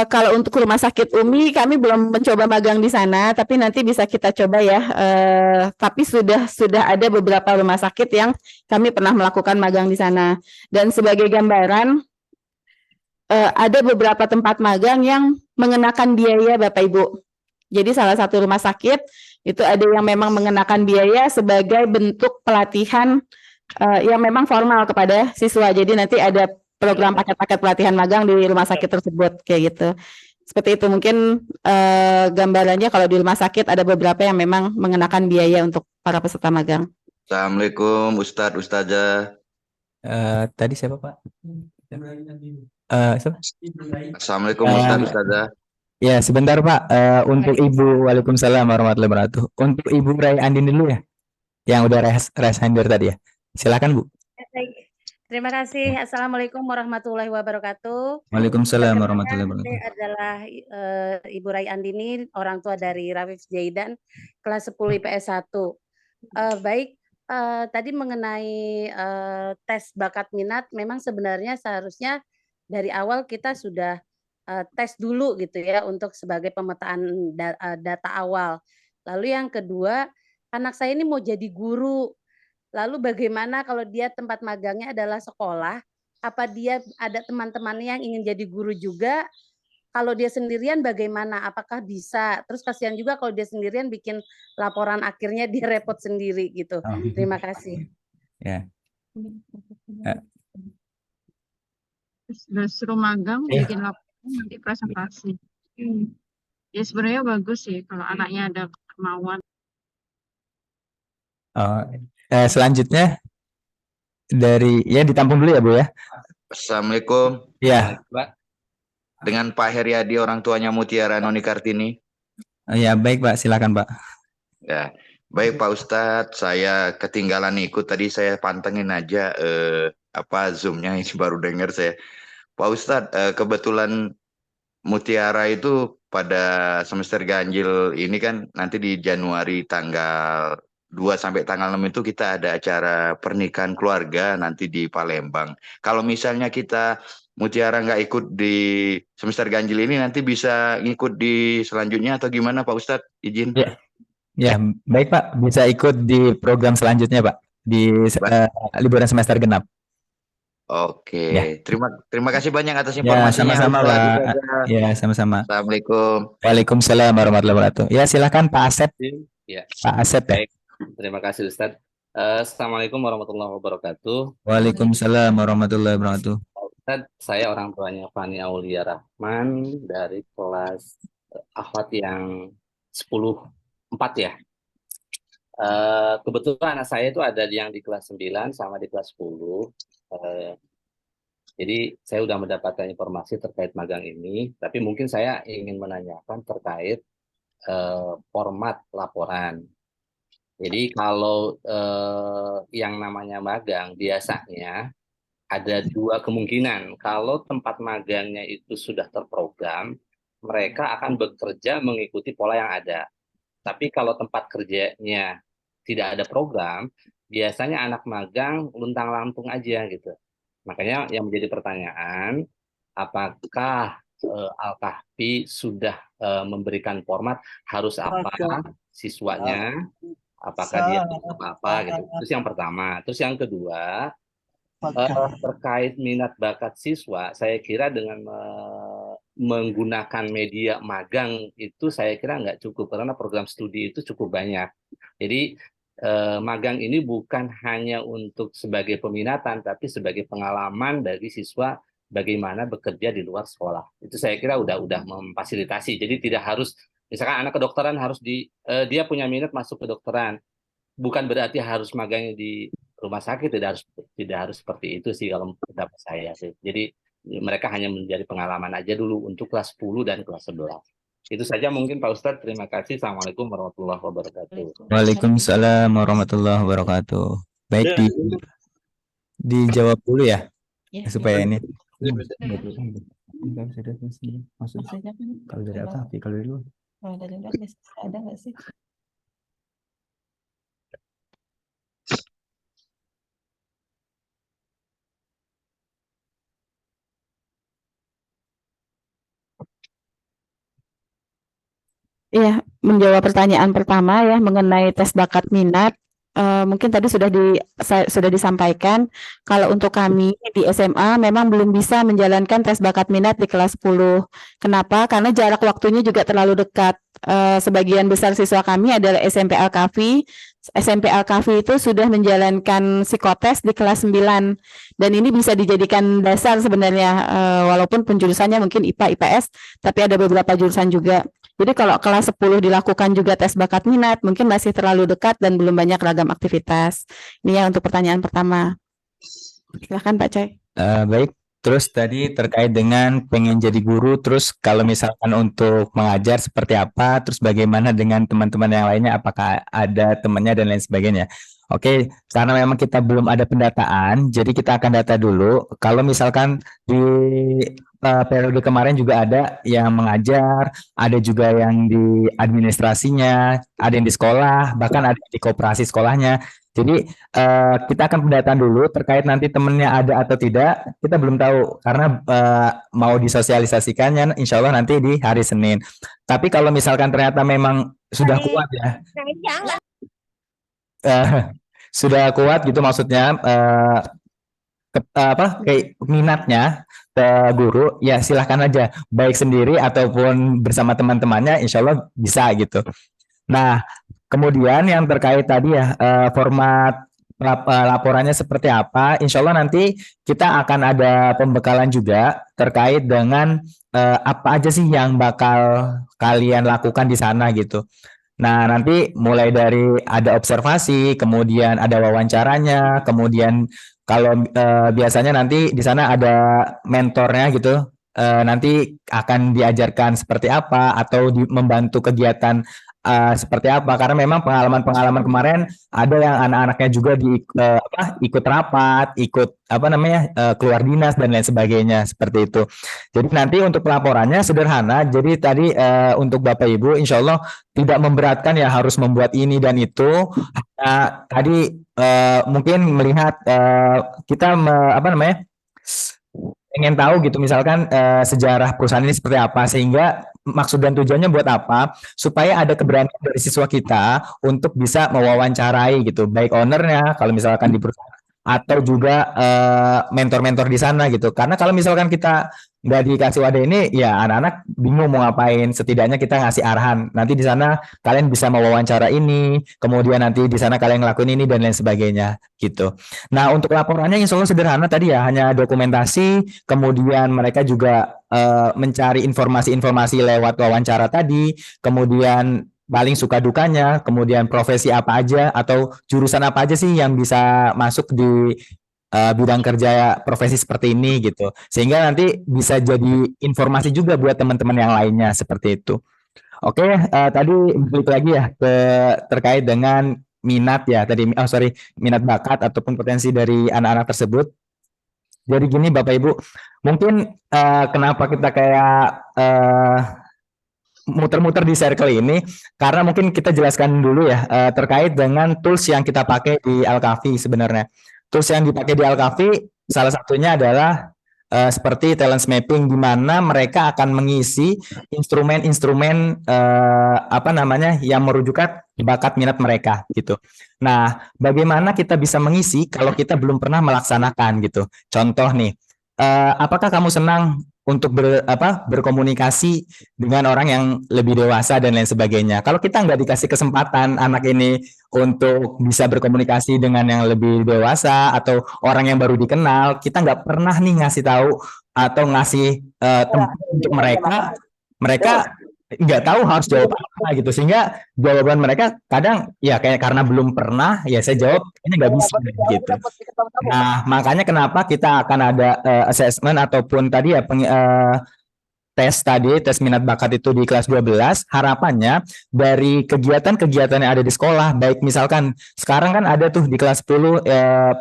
Kalau untuk rumah sakit UMI, kami belum mencoba magang di sana, tapi nanti bisa kita coba ya. Tapi sudah ada beberapa rumah sakit yang kami pernah melakukan magang di sana. Dan sebagai gambaran, ada beberapa tempat magang yang mengenakan biaya Bapak Ibu. Jadi salah satu rumah sakit itu ada yang memang mengenakan biaya sebagai bentuk pelatihan yang memang formal kepada siswa. Jadi nanti ada program paket-paket pelatihan magang di rumah sakit tersebut kayak gitu. Seperti itu mungkin gambarannya kalau di rumah sakit ada beberapa yang memang mengenakan biaya untuk para peserta magang. Assalamualaikum Ustadz, Ustazah. Tadi siapa Pak? Siapa? Assalamualaikum Ustadz, Ustazah. Ya, sebentar Pak. Untuk Ibu, Waalaikumsalam warahmatullahi wabarakatuh. Untuk Ibu Rai Andin dulu ya, yang udah raise hand tadi ya. Silakan Bu. Baik. Terima kasih. Assalamualaikum warahmatullahi wabarakatuh. Waalaikumsalam Perkenalkan, warahmatullahi saya wabarakatuh. adalah Ibu Rai Andini, orang tua dari Rafif Jaidan, kelas 10 IPS 1. Baik, tadi mengenai tes bakat minat, memang sebenarnya seharusnya dari awal kita sudah tes dulu gitu ya untuk sebagai pemetaan data awal. Lalu yang kedua, anak saya ini mau jadi guru. Lalu bagaimana kalau dia tempat magangnya adalah sekolah, apa dia ada teman-temannya yang ingin jadi guru juga? Kalau dia sendirian bagaimana? Apakah bisa? Terus kasihan juga kalau dia sendirian bikin laporan akhirnya dia repot sendiri gitu. Terima kasih. Ya. Suruh magang bikin laporan nanti presentasi. Ya sebenarnya bagus sih kalau anaknya ada kemauan. Selanjutnya dari ya ditampung dulu ya Bu ya. Assalamualaikum. Ya. Dengan Pak Heriadi, orang tuanya Mutiara Noni Kartini. Ya baik Pak, silakan Pak. Ya, baik Pak Ustadz, saya ketinggalan ikut tadi, saya pantengin aja Zoom-nya, ini baru dengar saya. Pak Ustadz, kebetulan Mutiara itu pada semester ganjil ini kan nanti di Januari tanggal 2 sampai tanggal 6 itu kita ada acara pernikahan keluarga nanti di Palembang. Kalau misalnya kita Mutiara nggak ikut di semester ganjil ini, nanti bisa ngikut di selanjutnya atau gimana Pak Ustadz? Izin. Ya, baik Pak, bisa ikut di program selanjutnya Pak, di liburan semester genap. Oke, Ya. terima kasih banyak atas Ya, informasinya. sama-sama Ustadz, Pak. Ustazah. Ya, sama-sama. Assalamualaikum. Waalaikumsalam warahmatullahi wabarakatuh. Ya, silakan Pak Asep. Ya. Pak Asep ya. Baik, terima kasih Ustadz. Assalamualkum warahmatullahi wabarakatuh. Waalaikumsalam warahmatullahi wabarakatuh. Ustadz, saya orang tuanya Fani Aulia Rahman dari kelas akhwat yang 10-4 ya. Kebetulan anak saya itu ada yang di kelas 9 sama di kelas 10. Jadi saya sudah mendapatkan informasi terkait magang ini, tapi mungkin saya ingin menanyakan terkait format laporan. Jadi kalau yang namanya magang biasanya ada dua kemungkinan. Kalau tempat magangnya itu sudah terprogram, mereka akan bekerja mengikuti pola yang ada. Tapi kalau tempat kerjanya tidak ada program, biasanya anak magang luntang-lantung aja gitu. Makanya yang menjadi pertanyaan, apakah Al-Kahfi sudah memberikan format harus apa siswanya, apakah dia apa gitu. Terus yang pertama. Terus yang kedua, terkait minat bakat siswa, saya kira dengan menggunakan media magang itu saya kira nggak cukup, karena program studi itu cukup banyak. Jadi magang ini bukan hanya untuk sebagai peminatan, tapi sebagai pengalaman dari siswa bagaimana bekerja di luar sekolah. Itu saya kira udah memfasilitasi. Jadi tidak harus, misalkan anak kedokteran harus dia punya minat masuk kedokteran, bukan berarti harus magangnya di rumah sakit, tidak harus seperti itu sih kalau pendapat saya sih. Jadi mereka hanya menjadi pengalaman aja dulu untuk kelas 10 dan kelas 11. Itu saja mungkin Pak Ustadz. Terima kasih. Assalamualaikum warahmatullahi wabarakatuh. Waalaikumsalam warahmatullahi wabarakatuh. Baik, dijawab dulu ya, supaya ini. Maksudnya kalau dari apa? Kalau dari lu? Ada nggak sih? Iya, menjawab pertanyaan pertama ya mengenai tes bakat minat, mungkin tadi sudah disampaikan kalau untuk kami di SMA memang belum bisa menjalankan tes bakat minat di kelas 10. Kenapa? Karena jarak waktunya juga terlalu dekat. Sebagian besar siswa kami adalah SMP Al-Kahfi, SMP Al-Kahfi itu sudah menjalankan psikotes di kelas 9 dan ini bisa dijadikan dasar sebenarnya walaupun penjurusannya mungkin IPA IPS tapi ada beberapa jurusan juga. Jadi kalau kelas 10 dilakukan juga tes bakat minat mungkin masih terlalu dekat dan belum banyak ragam aktivitas. Ini ya untuk pertanyaan pertama. Silakan Pak Coy. Baik, terus tadi terkait dengan pengen jadi guru, terus kalau misalkan untuk mengajar seperti apa, terus bagaimana dengan teman-teman yang lainnya, apakah ada temannya dan lain sebagainya. Oke, karena memang kita belum ada pendataan, jadi kita akan data dulu. Kalau misalkan di periode kemarin juga ada yang mengajar, ada juga yang di administrasinya, ada yang di sekolah, bahkan ada di koperasi sekolahnya. Jadi kita akan pendataan dulu terkait nanti temennya ada atau tidak, kita belum tahu karena mau disosialisasikannya insya Allah nanti di hari Senin. Tapi kalau misalkan ternyata memang sudah kuat ya, sudah kuat gitu maksudnya kayak minatnya ke guru, ya silahkan aja baik sendiri ataupun bersama teman-temannya, insya Allah bisa gitu. Nah, kemudian yang terkait tadi ya format laporannya seperti apa, insya Allah nanti kita akan ada pembekalan juga terkait dengan apa aja sih yang bakal kalian lakukan di sana gitu. Nah, nanti mulai dari ada observasi, kemudian ada wawancaranya, kemudian kalau biasanya nanti di sana ada mentornya gitu, nanti akan diajarkan seperti apa atau membantu kegiatan seperti apa, karena memang pengalaman kemarin ada yang anak-anaknya juga ikut rapat, ikut keluar dinas dan lain sebagainya seperti itu. Jadi nanti untuk pelaporannya sederhana. Jadi tadi untuk Bapak Ibu insya Allah tidak memberatkan ya harus membuat ini dan itu. Tadi mungkin melihat kita ingin tahu gitu misalkan sejarah perusahaan ini seperti apa, sehingga maksud dan tujuannya buat apa, supaya ada keberanian dari siswa kita untuk bisa mewawancarai gitu, baik ownernya kalau misalkan di perusahaan atau juga mentor-mentor di sana gitu. Karena kalau misalkan kita nggak dikasih wadah ini, ya anak-anak bingung mau ngapain. Setidaknya kita ngasih arahan. Nanti di sana kalian bisa mewawancara ini, kemudian nanti di sana kalian ngelakuin ini dan lain sebagainya gitu. Nah, untuk laporannya insya Allah sederhana tadi ya, hanya dokumentasi, kemudian mereka juga mencari informasi-informasi lewat wawancara tadi, kemudian paling suka dukanya, kemudian profesi apa aja atau jurusan apa aja sih yang bisa masuk di bidang kerja profesi seperti ini gitu, sehingga nanti bisa jadi informasi juga buat teman-teman yang lainnya seperti itu. Oke, tadi balik lagi ya terkait dengan minat ya tadi, minat bakat ataupun potensi dari anak-anak tersebut. Jadi gini Bapak Ibu, mungkin kenapa kita kayak muter-muter di circle ini, karena mungkin kita jelaskan dulu ya terkait dengan tools yang kita pakai di Al-Kahfi. Sebenarnya tools yang dipakai di Al-Kahfi salah satunya adalah seperti talent mapping, di mana mereka akan mengisi instrumen-instrumen yang merujukkan bakat minat mereka gitu. Nah, bagaimana kita bisa mengisi kalau kita belum pernah melaksanakan gitu? Contoh nih, apakah kamu senang untuk berkomunikasi dengan orang yang lebih dewasa dan lain sebagainya? Kalau kita nggak dikasih kesempatan anak ini untuk bisa berkomunikasi dengan yang lebih dewasa atau orang yang baru dikenal, kita nggak pernah nih ngasih tahu atau ngasih tempat untuk mereka nggak tahu harus jawab apa gitu, sehingga jawaban mereka kadang ya kayak karena belum pernah ya saya jawab kayaknya nggak bisa gitu. Nah, makanya kenapa kita akan ada assessment ataupun tadi ya tes minat bakat itu di kelas 12, harapannya dari kegiatan-kegiatan yang ada di sekolah, baik misalkan sekarang kan ada tuh di kelas 10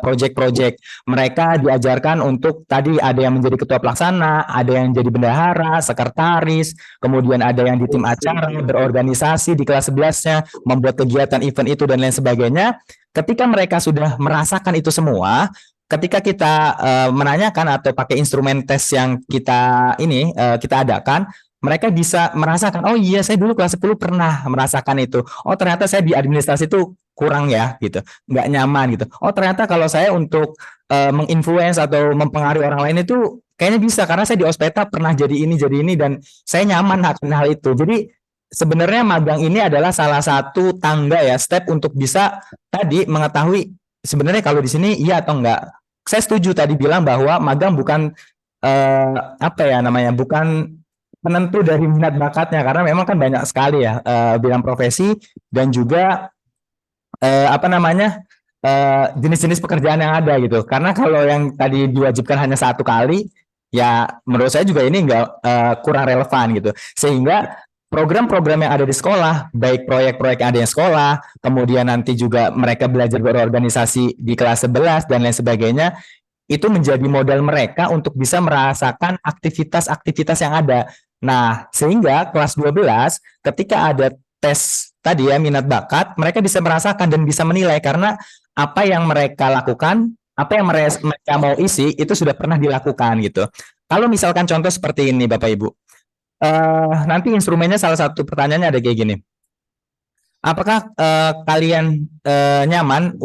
project-project, mereka diajarkan untuk tadi ada yang menjadi ketua pelaksana, ada yang jadi bendahara, sekretaris, kemudian ada yang di tim acara, berorganisasi di kelas 11-nya, membuat kegiatan event itu dan lain sebagainya. Ketika mereka sudah merasakan itu semua, ketika kita menanyakan atau pakai instrumen tes yang kita adakan, mereka bisa merasakan, oh iya saya dulu kelas 10 pernah merasakan itu. Oh ternyata saya di administrasi itu kurang ya gitu, nggak nyaman gitu. Oh ternyata kalau saya untuk menginfluence atau mempengaruhi orang lain itu kayaknya bisa, karena saya di Ospeta pernah jadi ini dan saya nyaman akan hal itu. Jadi sebenarnya magang ini adalah salah satu tangga ya, step untuk bisa tadi mengetahui sebenarnya kalau di sini iya atau enggak. Saya setuju tadi bilang bahwa magang bukan apa ya namanya, bukan penentu dari minat bakatnya, karena memang kan banyak sekali ya bidang profesi dan juga apa namanya jenis-jenis pekerjaan yang ada gitu. Karena kalau yang tadi diwajibkan hanya 1 kali, ya menurut saya juga ini enggak kurang relevan gitu. Sehingga program-program yang ada di sekolah, baik proyek-proyek yang ada di sekolah, kemudian nanti juga mereka belajar berorganisasi di kelas 11 dan lain sebagainya, itu menjadi modal mereka untuk bisa merasakan aktivitas-aktivitas yang ada. Nah, sehingga kelas 12 ketika ada tes tadi ya minat bakat, mereka bisa merasakan dan bisa menilai karena apa yang mereka lakukan, apa yang mereka mau isi itu sudah pernah dilakukan gitu. Kalau misalkan contoh seperti ini Bapak Ibu, nanti instrumennya salah satu pertanyaannya ada kayak gini. Apakah kalian nyaman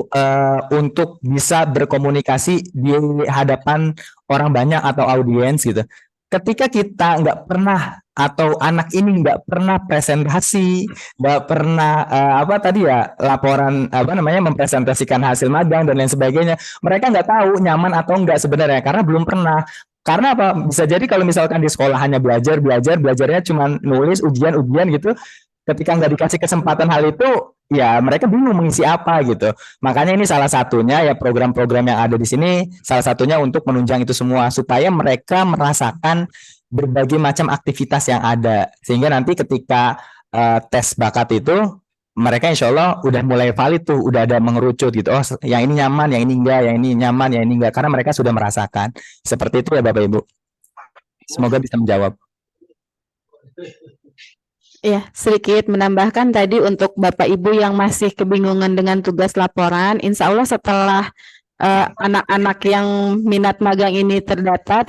untuk bisa berkomunikasi di hadapan orang banyak atau audiens gitu? Ketika kita nggak pernah atau anak ini nggak pernah presentasi, nggak pernah apa tadi ya laporan apa namanya mempresentasikan hasil magang dan lain sebagainya, mereka nggak tahu nyaman atau enggak sebenarnya karena belum pernah. Karena apa? Bisa jadi kalau misalkan di sekolah hanya belajarnya cuma nulis ujian gitu, ketika nggak dikasih kesempatan hal itu, ya mereka bingung mengisi apa gitu. Makanya ini salah satunya ya program-program yang ada di sini, salah satunya untuk menunjang itu semua supaya mereka merasakan berbagai macam aktivitas yang ada. Sehingga nanti ketika tes bakat itu, mereka insya Allah udah mulai valid tuh, udah ada mengerucut gitu. Oh, yang ini nyaman, yang ini enggak, yang ini nyaman, yang ini enggak. Karena mereka sudah merasakan. Seperti itu ya Bapak Ibu. Semoga bisa menjawab. Ya, sedikit menambahkan tadi untuk Bapak Ibu yang masih kebingungan dengan tugas laporan, insya Allah setelah anak-anak yang minat magang ini terdaftar,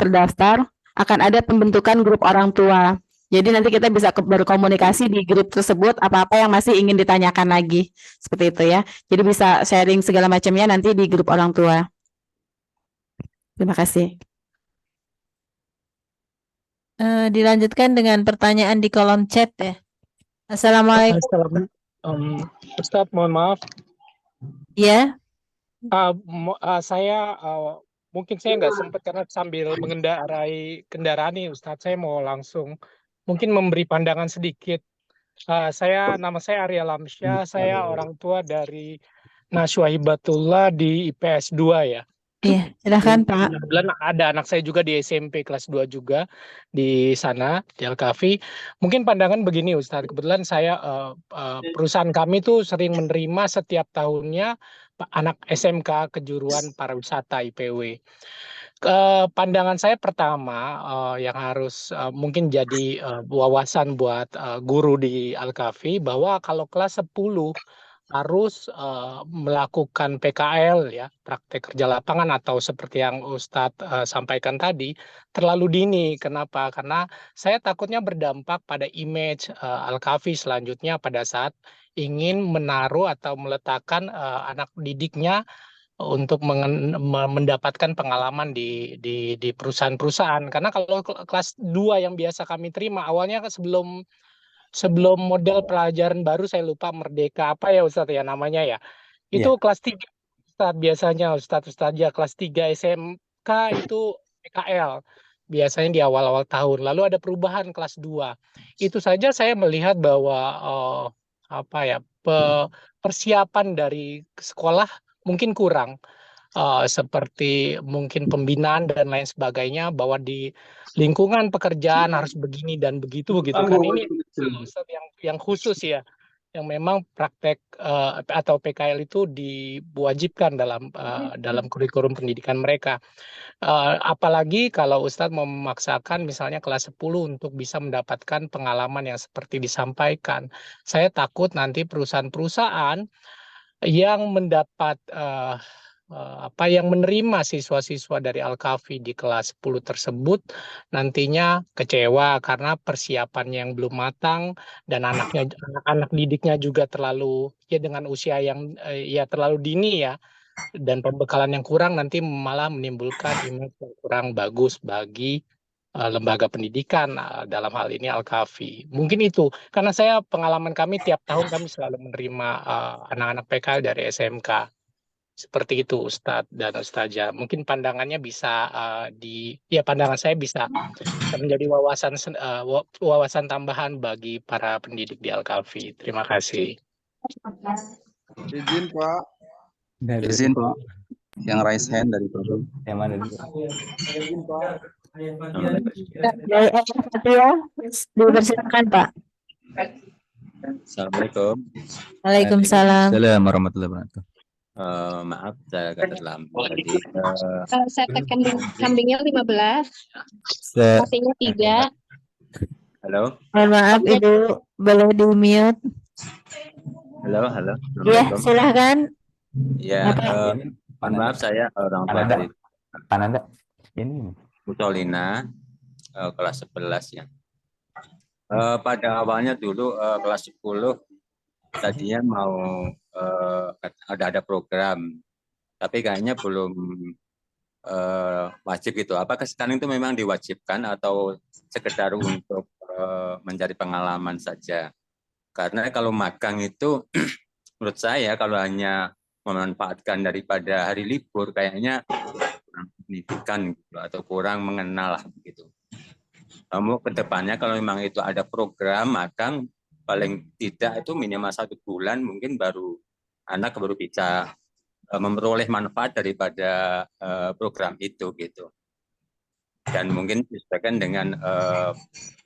akan ada pembentukan grup orang tua. Jadi nanti kita bisa berkomunikasi di grup tersebut, apa-apa yang masih ingin ditanyakan lagi. Seperti itu ya. Jadi bisa sharing segala macamnya nanti di grup orang tua. Terima kasih. Dilanjutkan dengan pertanyaan di kolom chat ya. Assalamualaikum. Ustadz, mohon maaf. Ya. Saya mungkin saya nggak sempat karena sambil mengendarai kendaraan nih, Ustadz. Saya mau langsung mungkin memberi pandangan sedikit. Nama saya Arya Lamsyah. Saya orang tua dari Nashwa Hibatullah di IPS 2 ya. Iya, silakan Pak. Kebetulan ada anak saya juga di SMP kelas 2 juga di sana di Al-Kafi. Mungkin pandangan begini Ustadz, kebetulan saya perusahaan kami tuh sering menerima setiap tahunnya anak SMK kejuruan pariwisata IPW. Pandangan saya pertama yang harus mungkin jadi wawasan buat guru di Al-Kafi bahwa kalau kelas 10 harus melakukan PKL ya, praktek kerja lapangan atau seperti yang Ustadz sampaikan tadi, terlalu dini. Kenapa? Karena saya takutnya berdampak pada image Al-Kafi selanjutnya pada saat ingin menaruh atau meletakkan anak didiknya untuk mendapatkan pengalaman di perusahaan-perusahaan. Karena kalau kelas 2 yang biasa kami terima awalnya sebelum model pelajaran baru, saya lupa Merdeka apa ya Ustadz ya namanya ya. Itu kelas 3 Ustadz biasanya Ustadz ya kelas 3 SMK itu PKL biasanya di awal-awal tahun. Lalu ada perubahan kelas 2. Itu saja saya melihat bahwa persiapan dari sekolah mungkin kurang. Seperti mungkin pembinaan dan lain sebagainya, bahwa di lingkungan pekerjaan harus begini dan begitu kan ini yang khusus ya, yang memang praktek atau PKL itu diwajibkan dalam kurikulum pendidikan mereka. Apalagi kalau Ustadz mau memaksakan misalnya kelas 10 untuk bisa mendapatkan pengalaman yang seperti disampaikan. Saya takut nanti perusahaan-perusahaan yang mendapat yang menerima siswa-siswa dari Al-Kafi di kelas 10 tersebut nantinya kecewa karena persiapannya yang belum matang dan anak didiknya juga terlalu dengan usia yang terlalu dini ya, dan pembekalan yang kurang nanti malah menimbulkan image yang kurang bagus bagi lembaga pendidikan, dalam hal ini Al-Kafi. Mungkin itu, karena pengalaman kami tiap tahun kami selalu menerima anak-anak PKL dari SMK. Seperti itu Ustadz dan Ustazah. Mungkin pandangannya bisa pandangan saya bisa menjadi wawasan tambahan bagi para pendidik di Al-Kafi. Terima kasih. Izin Pak. Izin Pak. Yang raise hand dari Prof. Yang mana dulu? Izin Pak. Dipersilakan Pak. Assalamualaikum. Waalaikumsalam. Assalamualaikum warahmatullahi wabarakatuh. Maaf saya agak terlambat tadi. Saya tekan kambingnya 15, nasinya 3. Halo. Mohon maaf Ibu, boleh di-mute? Halo. Ya, Assalamualaikum. silahkan. Ya, mohon maaf saya orang tua dari Pananda. Ini Mutolina, kelas 11 ya. Pada awalnya dulu kelas 10 tadinya mau ada program, tapi kayaknya belum wajib gitu. Apakah sekarang itu memang diwajibkan atau sekedar untuk mencari pengalaman saja? Karena kalau magang itu menurut saya kalau hanya memanfaatkan daripada hari libur kayaknya kurang signifikan gitu, atau kurang mengenal lah begitu. Kamu kedepannya kalau memang itu ada program magang paling tidak itu minimal 1 bulan mungkin anak baru bisa memperoleh manfaat daripada program itu gitu. Dan mungkin disesuaikan dengan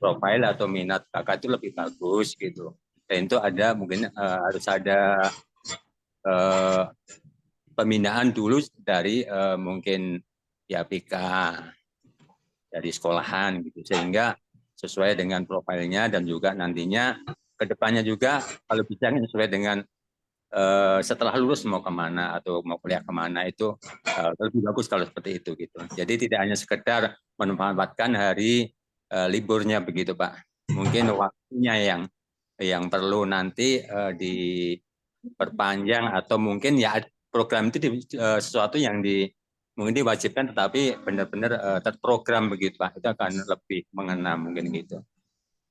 profil atau minat kakak itu lebih bagus gitu. Dan itu mungkin harus ada pembinaan dulu dari mungkin PK dari sekolahan gitu, sehingga sesuai dengan profilnya dan juga nantinya kedepannya juga kalau bisa sesuai dengan setelah lulus mau kemana atau mau kuliah kemana itu lebih bagus kalau seperti itu gitu. Jadi tidak hanya sekedar memanfaatkan hari liburnya begitu Pak. Mungkin waktunya yang perlu nanti diperpanjang atau mungkin ya program itu sesuatu yang mungkin diwajibkan tetapi benar-benar terprogram begitu Pak. Itu akan lebih mengena mungkin gitu.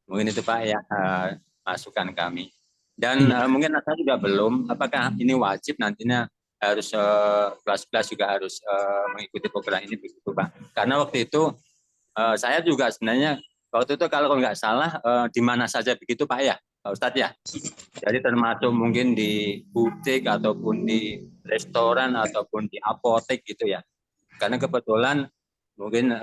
Mungkin itu Pak ya masukan kami. Dan mungkin saya juga belum, apakah ini wajib nantinya harus kelas 11 juga harus mengikuti program ini begitu Pak. Karena waktu itu saya juga sebenarnya waktu itu kalau nggak salah di mana saja begitu Pak ya Pak Ustadz ya. Jadi termasuk mungkin di butik ataupun di restoran ataupun di apotek gitu ya. Karena kebetulan mungkin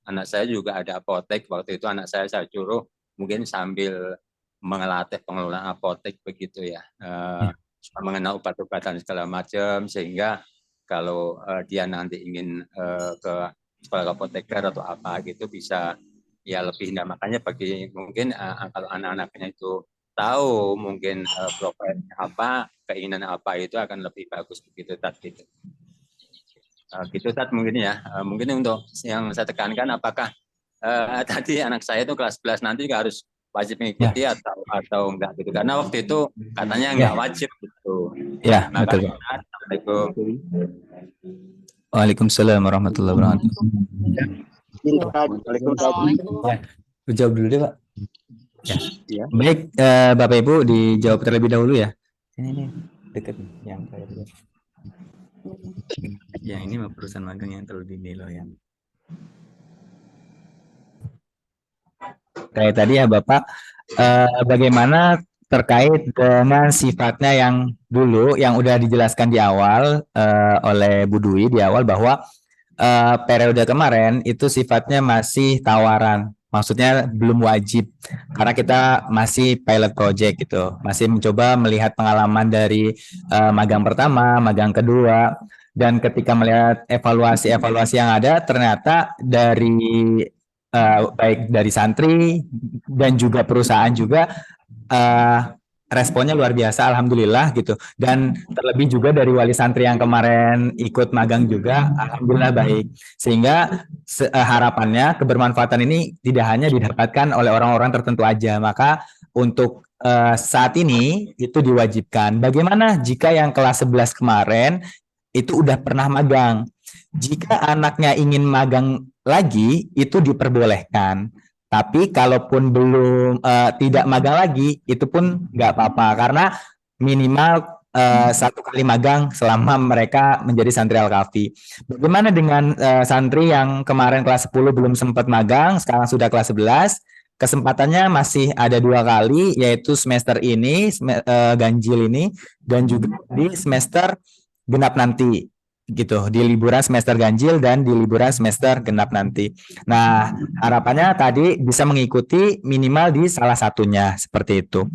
anak saya juga ada apotek, waktu itu anak saya suruh mungkin sambil mengelatih pengelolaan apotek begitu ya, mengenal obat-obatan segala macam, sehingga kalau dia nanti ingin ke sekolah apoteker atau apa gitu bisa ya lebih. Nah makanya bagi mungkin kalau anak-anaknya itu tahu mungkin profilnya apa, keinginan apa itu akan lebih bagus begitu tadi. Gitu Tat mungkin ya. Mungkin untuk yang saya tekankan apakah tadi anak saya itu kelas 11 nanti juga harus wajib mengikuti atau enggak gitu. Karena waktu itu katanya enggak wajib gitu. Ya, betul. Assalamualaikum. Waalaikumsalam warahmatullahi wabarakatuh. Waalaikumsalam. Jawab dulu deh Pak. Ya. Baik, Bapak Ibu dijawab terlebih dahulu ya. Ini dekat yang kayak gitu. Ya ini mah perusahaan magang yang terlalu dini loh yang kayak tadi ya Bapak, bagaimana terkait dengan sifatnya yang dulu yang udah dijelaskan di awal oleh Bu Dwi di awal bahwa periode kemarin itu sifatnya masih tawaran, maksudnya belum wajib karena kita masih pilot project gitu, masih mencoba melihat pengalaman dari magang pertama, magang kedua, dan ketika melihat evaluasi yang ada ternyata dari baik dari santri dan juga perusahaan juga responnya luar biasa, alhamdulillah gitu. Dan terlebih juga dari wali santri yang kemarin ikut magang juga, alhamdulillah baik. Sehingga harapannya kebermanfaatan ini tidak hanya didapatkan oleh orang-orang tertentu aja. Maka untuk saat ini itu diwajibkan. Bagaimana jika yang kelas 11 kemarin itu udah pernah magang? Jika anaknya ingin magang lagi itu diperbolehkan. Tapi kalaupun belum tidak magang lagi, itu pun nggak apa-apa karena minimal 1 kali magang selama mereka menjadi santri Al-Kahfi. Bagaimana dengan santri yang kemarin kelas 10 belum sempat magang, sekarang sudah kelas 11? Kesempatannya masih ada 2 kali, yaitu semester ini, ganjil ini, dan juga di semester genap nanti. Gitu, di liburan semester ganjil dan di liburan semester genap nanti. Nah, harapannya tadi bisa mengikuti minimal di salah satunya seperti itu.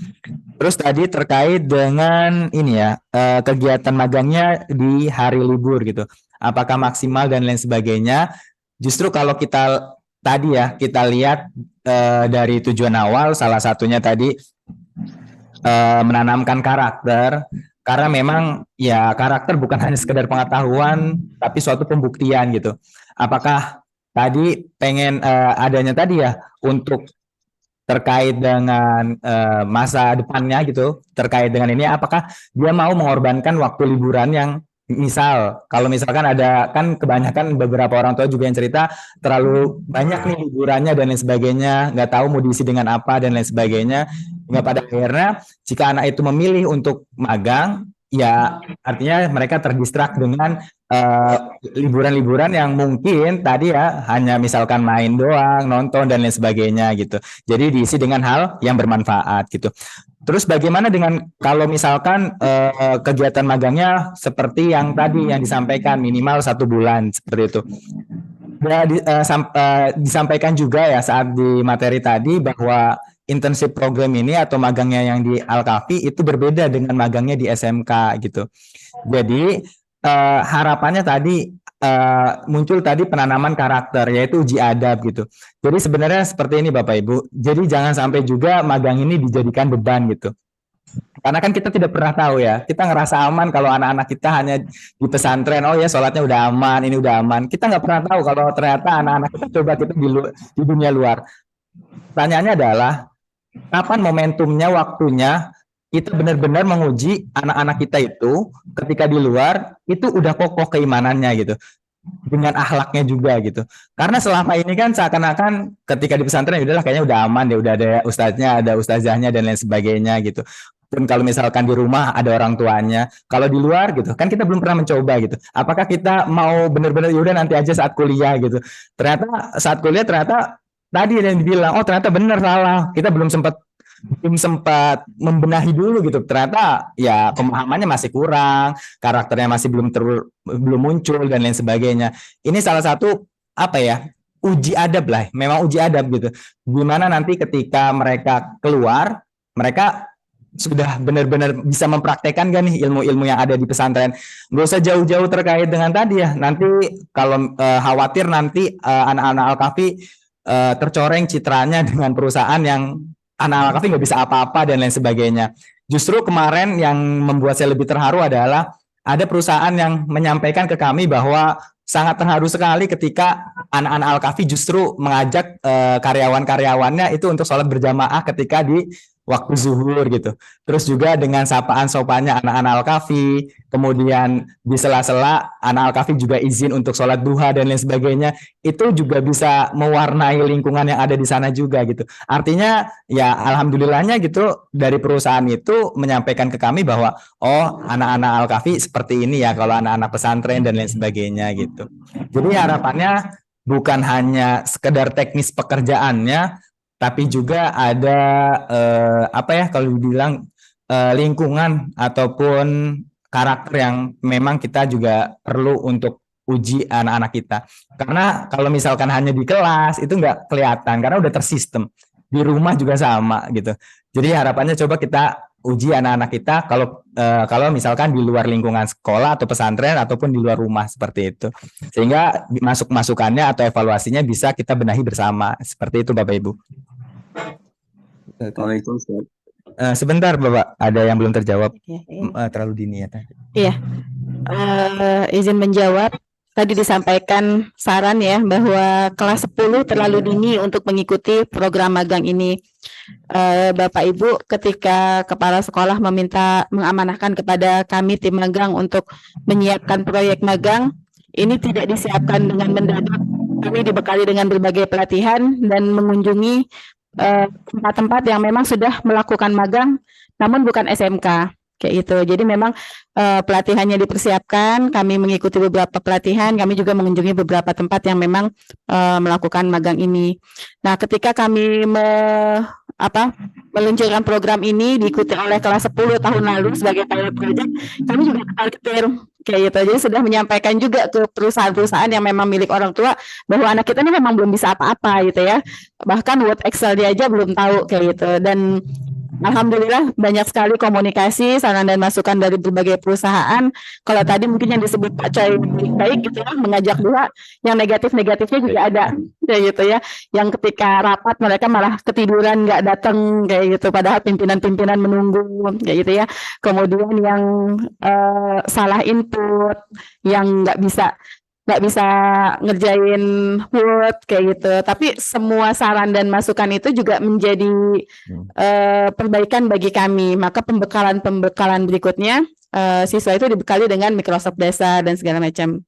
Terus tadi terkait dengan ini ya, kegiatan magangnya di hari libur gitu. Apakah maksimal dan lain sebagainya? Justru kalau kita tadi ya, kita lihat dari tujuan awal, salah satunya tadi menanamkan karakter. Karena memang ya karakter bukan hanya sekedar pengetahuan, tapi suatu pembuktian gitu. Apakah tadi pengen adanya tadi ya untuk terkait dengan masa depannya gitu, terkait dengan ini, apakah dia mau mengorbankan waktu liburan yang kalau misalkan ada, kan kebanyakan beberapa orang tua juga yang cerita terlalu banyak nih liburannya dan lain sebagainya, nggak tahu mau diisi dengan apa dan lain sebagainya. Hingga pada akhirnya jika anak itu memilih untuk magang, ya artinya mereka terdistrak dengan liburan-liburan yang mungkin tadi ya hanya misalkan main doang, nonton dan lain sebagainya gitu. Jadi diisi dengan hal yang bermanfaat gitu. Terus bagaimana dengan kalau misalkan kegiatan magangnya seperti yang tadi yang disampaikan minimal 1 bulan seperti itu. Ya, disampaikan juga ya saat di materi tadi bahwa internship program ini atau magangnya yang di Al-Kahfi itu berbeda dengan magangnya di SMK gitu. Jadi harapannya tadi muncul tadi penanaman karakter yaitu uji adab gitu. Jadi sebenarnya seperti ini Bapak Ibu. Jadi jangan sampai juga magang ini dijadikan beban gitu. Karena kan kita tidak pernah tahu ya. Kita ngerasa aman kalau anak-anak kita hanya di pesantren. Oh ya sholatnya udah aman, ini udah aman. Kita nggak pernah tahu kalau ternyata anak-anak kita coba kita di dunia luar. Pertanyaannya adalah kapan momentumnya, waktunya kita benar-benar menguji anak-anak kita itu ketika di luar itu udah kokoh keimanannya gitu, dengan akhlaknya juga gitu. Karena selama ini kan seakan-akan ketika di pesantren udahlah kayaknya udah aman deh, udah ada ustadznya, ada ustazahnya dan lain sebagainya gitu. Pun kalau misalkan di rumah ada orang tuanya, kalau di luar gitu kan kita belum pernah mencoba gitu. Apakah kita mau benar-benar yaudah nanti aja saat kuliah gitu. Ternyata saat kuliah ternyata tadi yang dibilang, oh ternyata benar salah, kita belum sempat membenahi dulu gitu. Ternyata ya pemahamannya masih kurang, karakternya masih belum muncul dan lain sebagainya. Ini salah satu apa ya, uji adab lah, memang uji adab gitu. Gimana nanti ketika mereka keluar, mereka sudah benar-benar bisa mempraktekkan gak nih ilmu-ilmu yang ada di pesantren. Nggak usah jauh-jauh terkait dengan tadi ya. Nanti kalau khawatir nanti anak-anak Al-Kahfi tercoreng citranya dengan perusahaan yang anak-anak Al-Kahfi nggak bisa apa-apa dan lain sebagainya. Justru kemarin yang membuat saya lebih terharu adalah ada perusahaan yang menyampaikan ke kami bahwa sangat terharu sekali ketika anak-anak Al-Kahfi justru mengajak karyawan-karyawannya itu untuk sholat berjamaah ketika di waktu zuhur gitu. Terus juga dengan sapaan sopannya anak-anak Al-Kahfi, kemudian di sela-sela anak Al-Kahfi juga izin untuk sholat duha dan lain sebagainya, itu juga bisa mewarnai lingkungan yang ada di sana juga gitu. Artinya ya alhamdulillahnya gitu dari perusahaan itu menyampaikan ke kami bahwa oh anak-anak Al-Kahfi seperti ini ya kalau anak-anak pesantren dan lain sebagainya gitu. Jadi harapannya bukan hanya sekedar teknis pekerjaannya, tapi juga ada apa ya kalau dibilang lingkungan ataupun karakter yang memang kita juga perlu untuk uji anak-anak kita. Karena kalau misalkan hanya di kelas itu nggak kelihatan karena udah tersistem. Di rumah juga sama gitu. Jadi harapannya coba kita uji anak-anak kita kalau misalkan di luar lingkungan sekolah atau pesantren ataupun di luar rumah seperti itu. Sehingga masukannya atau evaluasinya bisa kita benahi bersama. Seperti itu Bapak Ibu. Sebentar Bapak, ada yang belum terjawab. Terlalu dini ya. Iya. Izin menjawab. Tadi disampaikan saran ya bahwa kelas 10 terlalu dini untuk mengikuti program magang ini. Bapak Ibu, ketika kepala sekolah mengamanahkan kepada kami tim magang untuk menyiapkan proyek magang, ini tidak disiapkan dengan mendadak kami dibekali dengan berbagai pelatihan dan mengunjungi tempat-tempat yang memang sudah melakukan magang, namun bukan SMK. Kayak gitu. Jadi memang pelatihannya dipersiapkan, kami mengikuti beberapa pelatihan, kami juga mengunjungi beberapa tempat yang memang melakukan magang ini. Nah, ketika kami meluncurkan program ini diikuti oleh kelas 10 tahun lalu sebagai pilot project, kami juga targetir kayak gitu. Jadi sudah menyampaikan juga ke perusahaan-perusahaan yang memang milik orang tua bahwa anak kita ini memang belum bisa apa-apa gitu ya. Bahkan Word Excel dia aja belum tahu kayak gitu. Dan alhamdulillah banyak sekali komunikasi, saran dan masukan dari berbagai perusahaan. Kalau tadi mungkin yang disebut Pak Coy baik gitu ya, mengajak dua, yang negatif-negatifnya juga ada kayak gitu ya. Yang ketika rapat mereka malah ketiduran nggak datang kayak gitu, padahal pimpinan-pimpinan menunggu kayak gitu ya. Kemudian yang salah input, yang nggak bisa ngerjain Word kayak gitu. Tapi semua saran dan masukan itu juga menjadi perbaikan bagi kami. Maka pembekalan berikutnya siswa itu dibekali dengan Microsoft Dasar dan segala macam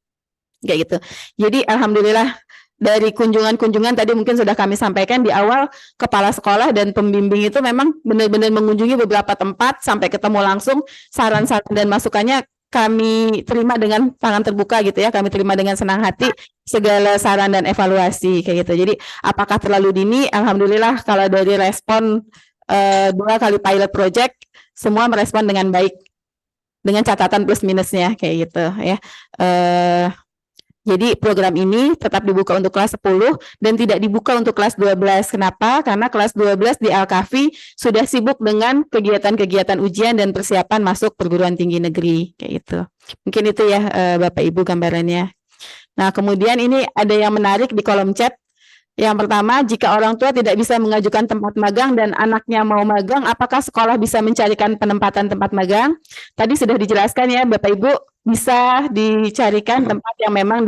kayak gitu. Jadi alhamdulillah dari kunjungan-kunjungan tadi mungkin sudah kami sampaikan di awal, kepala sekolah dan pembimbing itu memang benar-benar mengunjungi beberapa tempat sampai ketemu langsung, saran-saran dan masukannya kami terima dengan tangan terbuka gitu ya, kami terima dengan senang hati segala saran dan evaluasi kayak gitu. Jadi apakah terlalu dini? Alhamdulillah kalau dari respon 2 kali pilot project semua merespon dengan baik, dengan catatan plus minusnya kayak gitu ya. Jadi program ini tetap dibuka untuk kelas 10 dan tidak dibuka untuk kelas 12. Kenapa? Karena kelas 12 di Al-Kahfi sudah sibuk dengan kegiatan-kegiatan ujian dan persiapan masuk perguruan tinggi negeri kayak gitu. Mungkin itu ya Bapak Ibu gambarannya. Nah, kemudian ini ada yang menarik di kolom chat. Yang pertama, jika orang tua tidak bisa mengajukan tempat magang dan anaknya mau magang, apakah sekolah bisa mencarikan penempatan tempat magang? Tadi sudah dijelaskan ya Bapak Ibu, bisa dicarikan tempat yang memang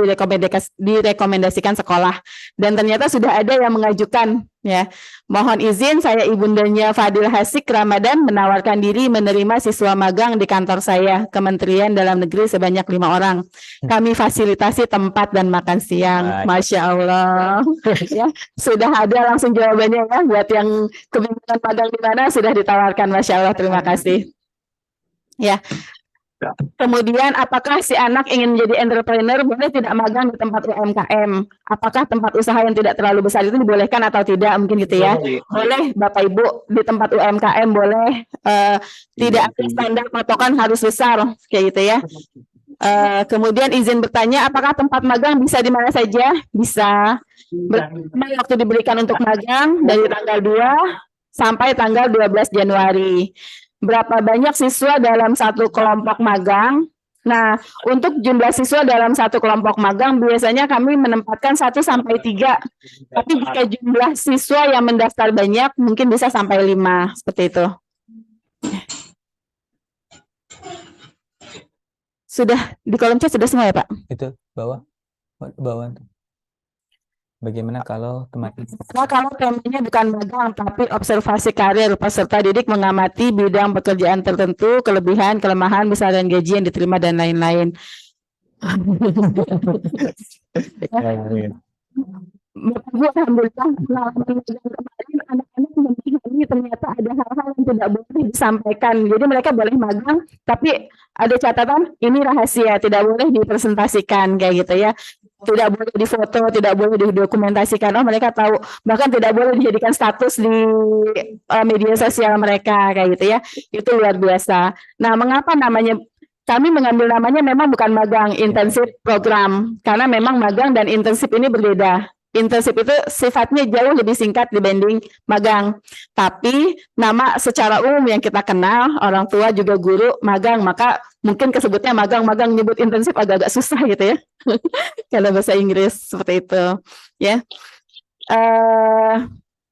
direkomendasikan sekolah. Dan ternyata sudah ada yang mengajukan ya. Mohon izin saya Ibundanya Fadil Hasik Ramadan menawarkan diri menerima siswa magang di kantor saya, Kementerian Dalam Negeri sebanyak 5 orang. Kami fasilitasi tempat dan makan siang. Masya Allah. Ya, sudah ada langsung jawabannya ya buat yang kebingungan magang di mana sudah ditawarkan. Masya Allah, terima kasih. Ya. Kemudian apakah si anak ingin menjadi entrepreneur boleh tidak magang di tempat UMKM? Apakah tempat usaha yang tidak terlalu besar itu dibolehkan atau tidak? Mungkin gitu ya. Boleh Bapak Ibu di tempat UMKM boleh, tidak ada standar patokan harus besar kayak gitu ya. Kemudian izin bertanya, apakah tempat magang bisa di mana saja? Bisa. Waktu diberikan untuk magang dari tanggal 2 sampai tanggal 12 Januari. Berapa banyak siswa dalam satu kelompok magang? Nah, untuk jumlah siswa dalam satu kelompok magang biasanya kami menempatkan 1 sampai 3. Tapi jika jumlah siswa yang mendaftar banyak mungkin bisa sampai 5 seperti itu. Sudah di kolom chat sudah semua ya Pak? Itu bawah. Bagaimana kalau teman-teman? Nah, kalau temanya bukan magang tapi observasi karir, peserta didik mengamati bidang pekerjaan tertentu, kelebihan, kelemahan, besaran gaji yang diterima dan lain-lain. Alhamdulillah kemarin anak-anak memahami ternyata ada hal-hal yang tidak boleh disampaikan. Jadi mereka boleh magang, tapi ada catatan ini rahasia, tidak boleh dipresentasikan kayak gitu ya. Tidak boleh difoto, tidak boleh didokumentasikan. Oh, mereka tahu, bahkan tidak boleh dijadikan status di media sosial mereka kayak gitu ya. Itu luar biasa. Nah, mengapa namanya? Kami mengambil namanya memang bukan magang, intensif program. Karena memang magang dan intensif ini berbeda. Intensif itu sifatnya jauh lebih singkat dibanding magang. Tapi nama secara umum yang kita kenal, orang tua juga guru, magang, maka mungkin kesebutnya magang nyebut intensif agak-agak susah gitu ya. Kalau bahasa Inggris seperti itu. Ya.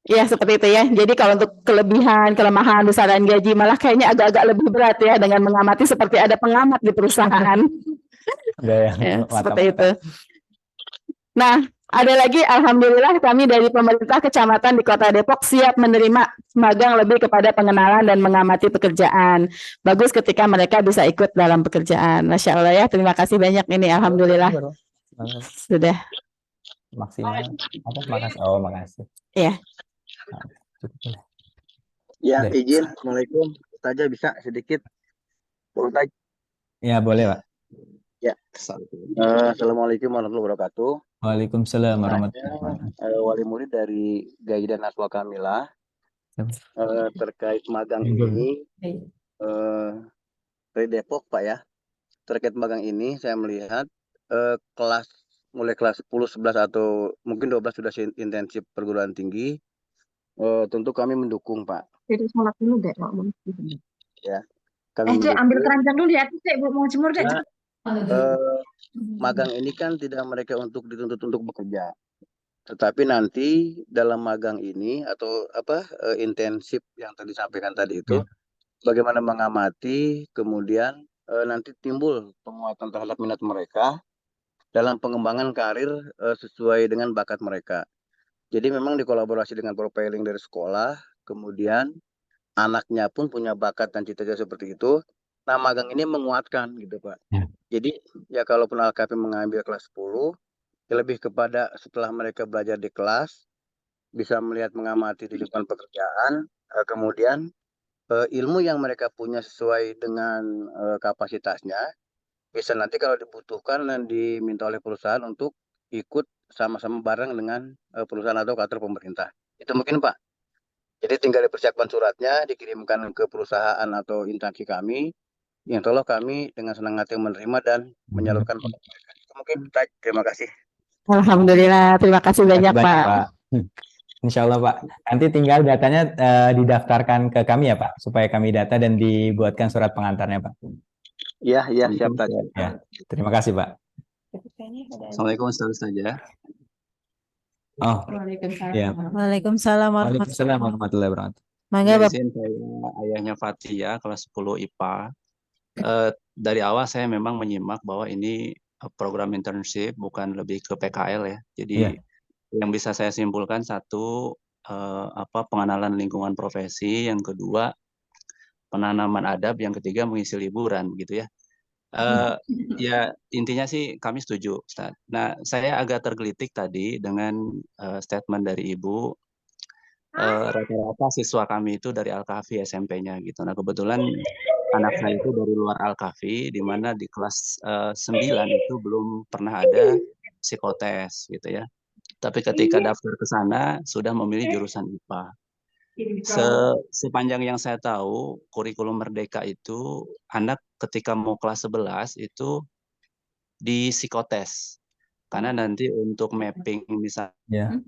Ya seperti itu ya. Jadi kalau untuk kelebihan, kelemahan, besaran gaji malah kayaknya agak-agak lebih berat ya dengan mengamati seperti ada pengamat di perusahaan. Ya, seperti itu. Nah, ada lagi, alhamdulillah kami dari pemerintah kecamatan di Kota Depok siap menerima magang lebih kepada pengenalan dan mengamati pekerjaan. Bagus ketika mereka bisa ikut dalam pekerjaan. Masya Allah ya, terima kasih banyak ini, alhamdulillah. Sudah. maksimal. Apa? Makasih. Oh, makasih. Ya. Cukup. Ya, Deh. izin. Assalamualaikum. Ustazah bisa sedikit? Ustaz. Ya, boleh, Pak. Ya. Assalamualaikum warahmatullahi wabarakatuh. Waalaikumsalam Saya warahmatullahi wabarakatuh. wali murid dari Gaidan Aswa Kamilah terkait magang ini dari Depok, Pak ya. Terkait magang ini saya melihat mulai kelas 10, 11 atau mungkin 12 sudah intensif perguruan tinggi. Tentu kami mendukung, Pak. Jadi sholat dulu deh, Pak. Ya. Kami Dek, ambil mendukung. keranjang dulu ya, Dek, mau jemur deh. Nah, magang ini kan tidak mereka untuk dituntut untuk bekerja, tetapi nanti dalam magang ini atau intensif yang tadi disampaikan tadi itu, bagaimana mengamati, kemudian nanti timbul penguatan terhadap minat mereka dalam pengembangan karir sesuai dengan bakat mereka. Jadi memang dikolaborasi dengan profiling dari sekolah, kemudian anaknya pun punya bakat dan cita-cita seperti itu. Nah, magang ini menguatkan gitu, Pak. Jadi ya kalaupun LKP mengambil kelas 10, ya lebih kepada setelah mereka belajar di kelas, bisa melihat mengamati di lingkungan pekerjaan, kemudian ilmu yang mereka punya sesuai dengan kapasitasnya, bisa nanti kalau dibutuhkan dan diminta oleh perusahaan untuk ikut sama-sama bareng dengan perusahaan atau kantor pemerintah. Itu mungkin, Pak. Jadi tinggal dipersiapkan suratnya, dikirimkan ke perusahaan atau instansi kami, yang tolong kami dengan senang hati menerima dan menyalurkan pada mereka. Mungkin terima kasih. Alhamdulillah, terima kasih banyak, Pak. Insya Allah, Pak. Nanti tinggal datanya didaftarkan ke kami ya, Pak, supaya kami data dan dibuatkan surat pengantarnya, Pak. Iya, siap, Pak. Ya, terima kasih, Pak. Assalamualaikum Ustazah. Oh, ya. Waalaikumsalam Waalaikumsalam warahmatullahi wabarakatuh. Mangga, Bapak. Izin, saya ayahnya Fatia, kelas 10 IPA. Dari awal saya memang menyimak bahwa ini program internship, bukan lebih ke PKL ya. Jadi yang bisa saya simpulkan, satu, pengenalan lingkungan profesi, yang kedua penanaman adab, yang ketiga mengisi liburan gitu ya. Ya intinya sih kami setuju, Ustaz. Nah, saya agak tergelitik tadi dengan statement dari Ibu. Rata-rata siswa kami itu dari Al-Kahfi SMP-nya gitu. Nah, kebetulan anak saya itu dari luar Al-Kahfi, di mana di kelas 9 itu belum pernah ada psikotes gitu ya. Tapi ketika daftar ke sana sudah memilih jurusan IPA. Sepanjang yang saya tahu, kurikulum Merdeka itu anak ketika mau kelas 11 itu di psikotes. Karena nanti untuk mapping misalnya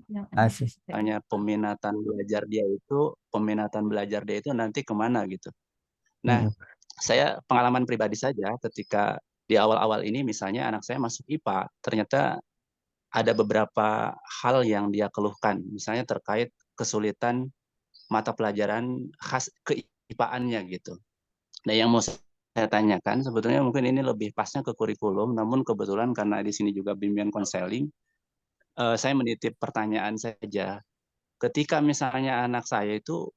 peminatan belajar dia itu nanti kemana gitu. Nah, saya pengalaman pribadi saja ketika di awal-awal ini misalnya anak saya masuk IPA, ternyata ada beberapa hal yang dia keluhkan, misalnya terkait kesulitan mata pelajaran khas ke-IPA-annya gitu. Nah, yang mau saya tanyakan sebetulnya mungkin ini lebih pasnya ke kurikulum, namun kebetulan karena di sini juga bimbingan konseling, saya menitip pertanyaan saja. Ketika misalnya anak saya itu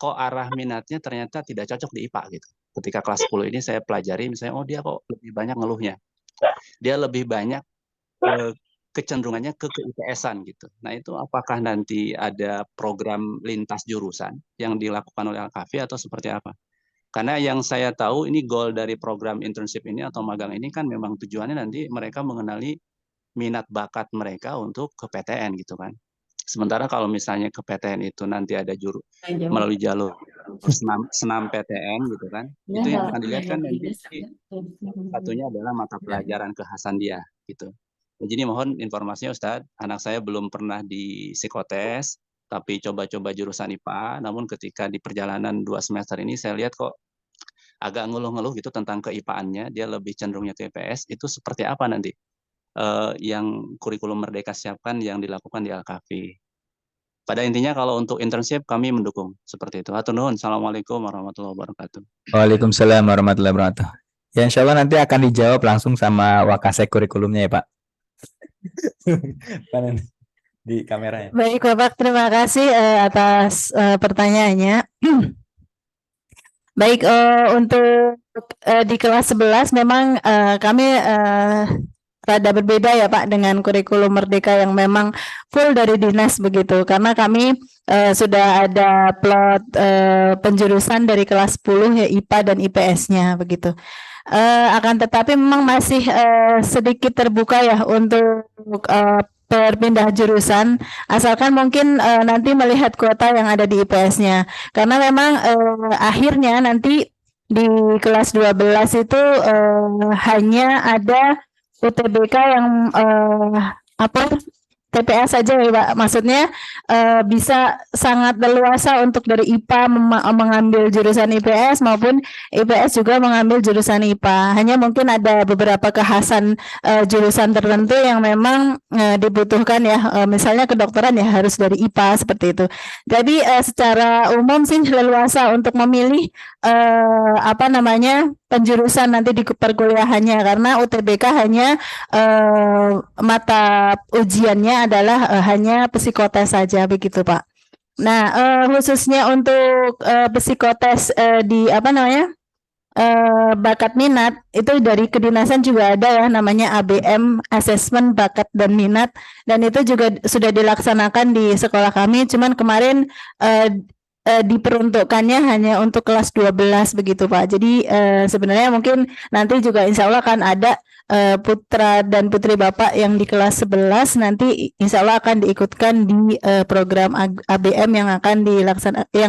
kok arah minatnya ternyata tidak cocok di IPA gitu. Ketika kelas 10 ini saya pelajari misalnya, oh dia kok lebih banyak ngeluhnya. Dia lebih banyak kecenderungannya ke IPS-an gitu. Nah, itu apakah nanti ada program lintas jurusan yang dilakukan oleh Al-Kahfi atau seperti apa? Karena yang saya tahu ini goal dari program internship ini atau magang ini kan memang tujuannya nanti mereka mengenali minat bakat mereka untuk ke PTN gitu kan. Sementara kalau misalnya ke PTN itu nanti ada melalui jalur senam PTN gitu kan, itu yang akan dilihat kan nanti satunya adalah mata pelajaran kekhasan dia gitu. Jadi mohon informasinya Ustadz, anak saya belum pernah di psikotes, tapi coba-coba jurusan IPA, namun ketika di perjalanan 2 semester ini saya lihat kok agak ngeluh-ngeluh gitu tentang ke-IPA-annya, dia lebih cenderungnya ke IPS, itu seperti apa nanti yang kurikulum Merdeka siapkan yang dilakukan di Al-Kahfi. Pada intinya kalau untuk internship kami mendukung seperti itu. Hatur nuhun. Assalamualaikum warahmatullahi wabarakatuh. Waalaikumsalam warahmatullahi wabarakatuh. Ya, insya Allah nanti akan dijawab langsung sama Wakasek kurikulumnya ya Pak. Di kameranya. Baik Bapak, terima kasih atas pertanyaannya. Baik, untuk di kelas 11 memang kami rada berbeda ya Pak dengan kurikulum Merdeka yang memang full dari dinas begitu. Karena kami sudah ada plot penjurusan dari kelas 10 ya IPA dan IPS-nya begitu. Akan tetapi memang masih sedikit terbuka ya untuk berpindah jurusan, asalkan mungkin nanti melihat kuota yang ada di IPS-nya. Karena memang akhirnya nanti di kelas 12 itu hanya ada UTBK yang TPS saja ya Pak, maksudnya bisa sangat leluasa untuk dari IPA mengambil jurusan IPS maupun IPS juga mengambil jurusan IPA. Hanya mungkin ada beberapa kekhasan jurusan tertentu yang memang dibutuhkan ya, misalnya kedokteran ya harus dari IPA seperti itu. Jadi secara umum sih leluasa untuk memilih penjurusan nanti di perkuliahannya, karena UTBK hanya mata ujiannya adalah hanya psikotes saja begitu Pak. Nah khususnya untuk psikotes di bakat minat itu dari kedinasan juga ada ya, namanya ABM, Assessment Bakat dan Minat, dan itu juga sudah dilaksanakan di sekolah kami. Cuman kemarin diperuntukkannya hanya untuk kelas 12 begitu Pak. Jadi sebenarnya mungkin nanti juga insya Allah akan ada putra dan putri Bapak yang di kelas 11 nanti insya Allah akan diikutkan di program ABM yang akan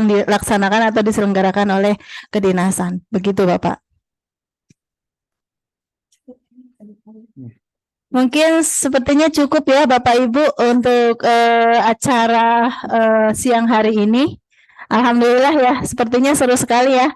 dilaksanakan atau diselenggarakan oleh kedinasan. Begitu Bapak. Mungkin sepertinya cukup ya Bapak Ibu untuk acara siang hari ini. Alhamdulillah ya, sepertinya seru sekali ya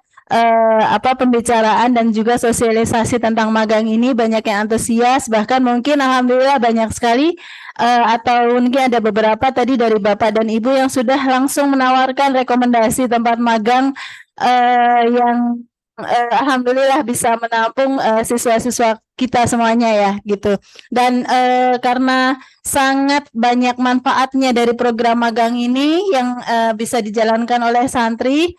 pembicaraan dan juga sosialisasi tentang magang ini, banyak yang antusias, bahkan mungkin alhamdulillah banyak sekali atau mungkin ada beberapa tadi dari Bapak dan Ibu yang sudah langsung menawarkan rekomendasi tempat magang yang alhamdulillah bisa menampung siswa-siswa kita semuanya ya gitu. Dan karena sangat banyak manfaatnya dari program magang ini yang bisa dijalankan oleh santri,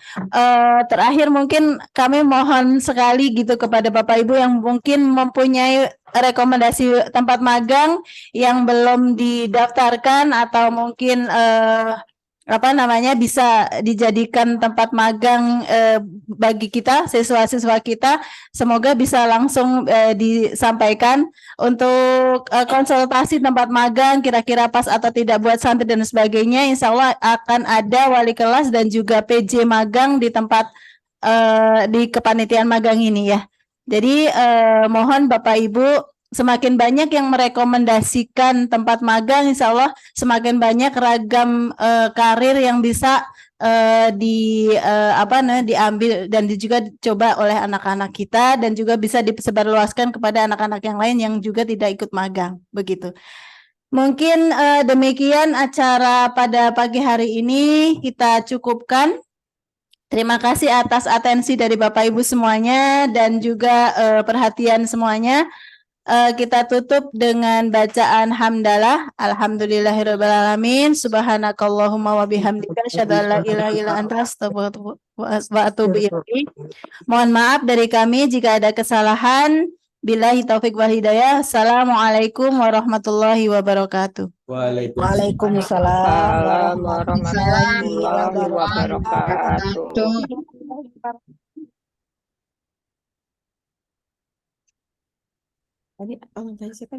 terakhir mungkin kami mohon sekali gitu kepada Bapak Ibu yang mungkin mempunyai rekomendasi tempat magang yang belum didaftarkan atau mungkin bisa dijadikan tempat magang bagi kita, siswa-siswa kita, semoga bisa langsung disampaikan untuk konsultasi tempat magang kira-kira pas atau tidak buat santri dan sebagainya. Insya Allah akan ada wali kelas dan juga PJ magang di tempat di kepanitiaan magang ini ya. Jadi mohon Bapak Ibu, semakin banyak yang merekomendasikan tempat magang, insya Allah semakin banyak ragam karir yang bisa diambil dan juga dicoba oleh anak-anak kita, dan juga bisa disebarluaskan kepada anak-anak yang lain yang juga tidak ikut magang begitu. Mungkin demikian acara pada pagi hari ini kita cukupkan. Terima kasih atas atensi dari Bapak Ibu semuanya dan juga perhatian semuanya. Kita tutup dengan bacaan hamdalah. Alhamdulillahirrabbilalamin. Subhanakallahumma wa bihamdika asyhadu an la ilaha illa anta astaghfiruka wa atubu ilaik. Mohon maaf dari kami jika ada kesalahan. Billahi taufik wal hidayah. Assalamualaikum warahmatullahi wabarakatuh. Waalaikumsalam warahmatullahi wabarakatuh. Tadi siapa?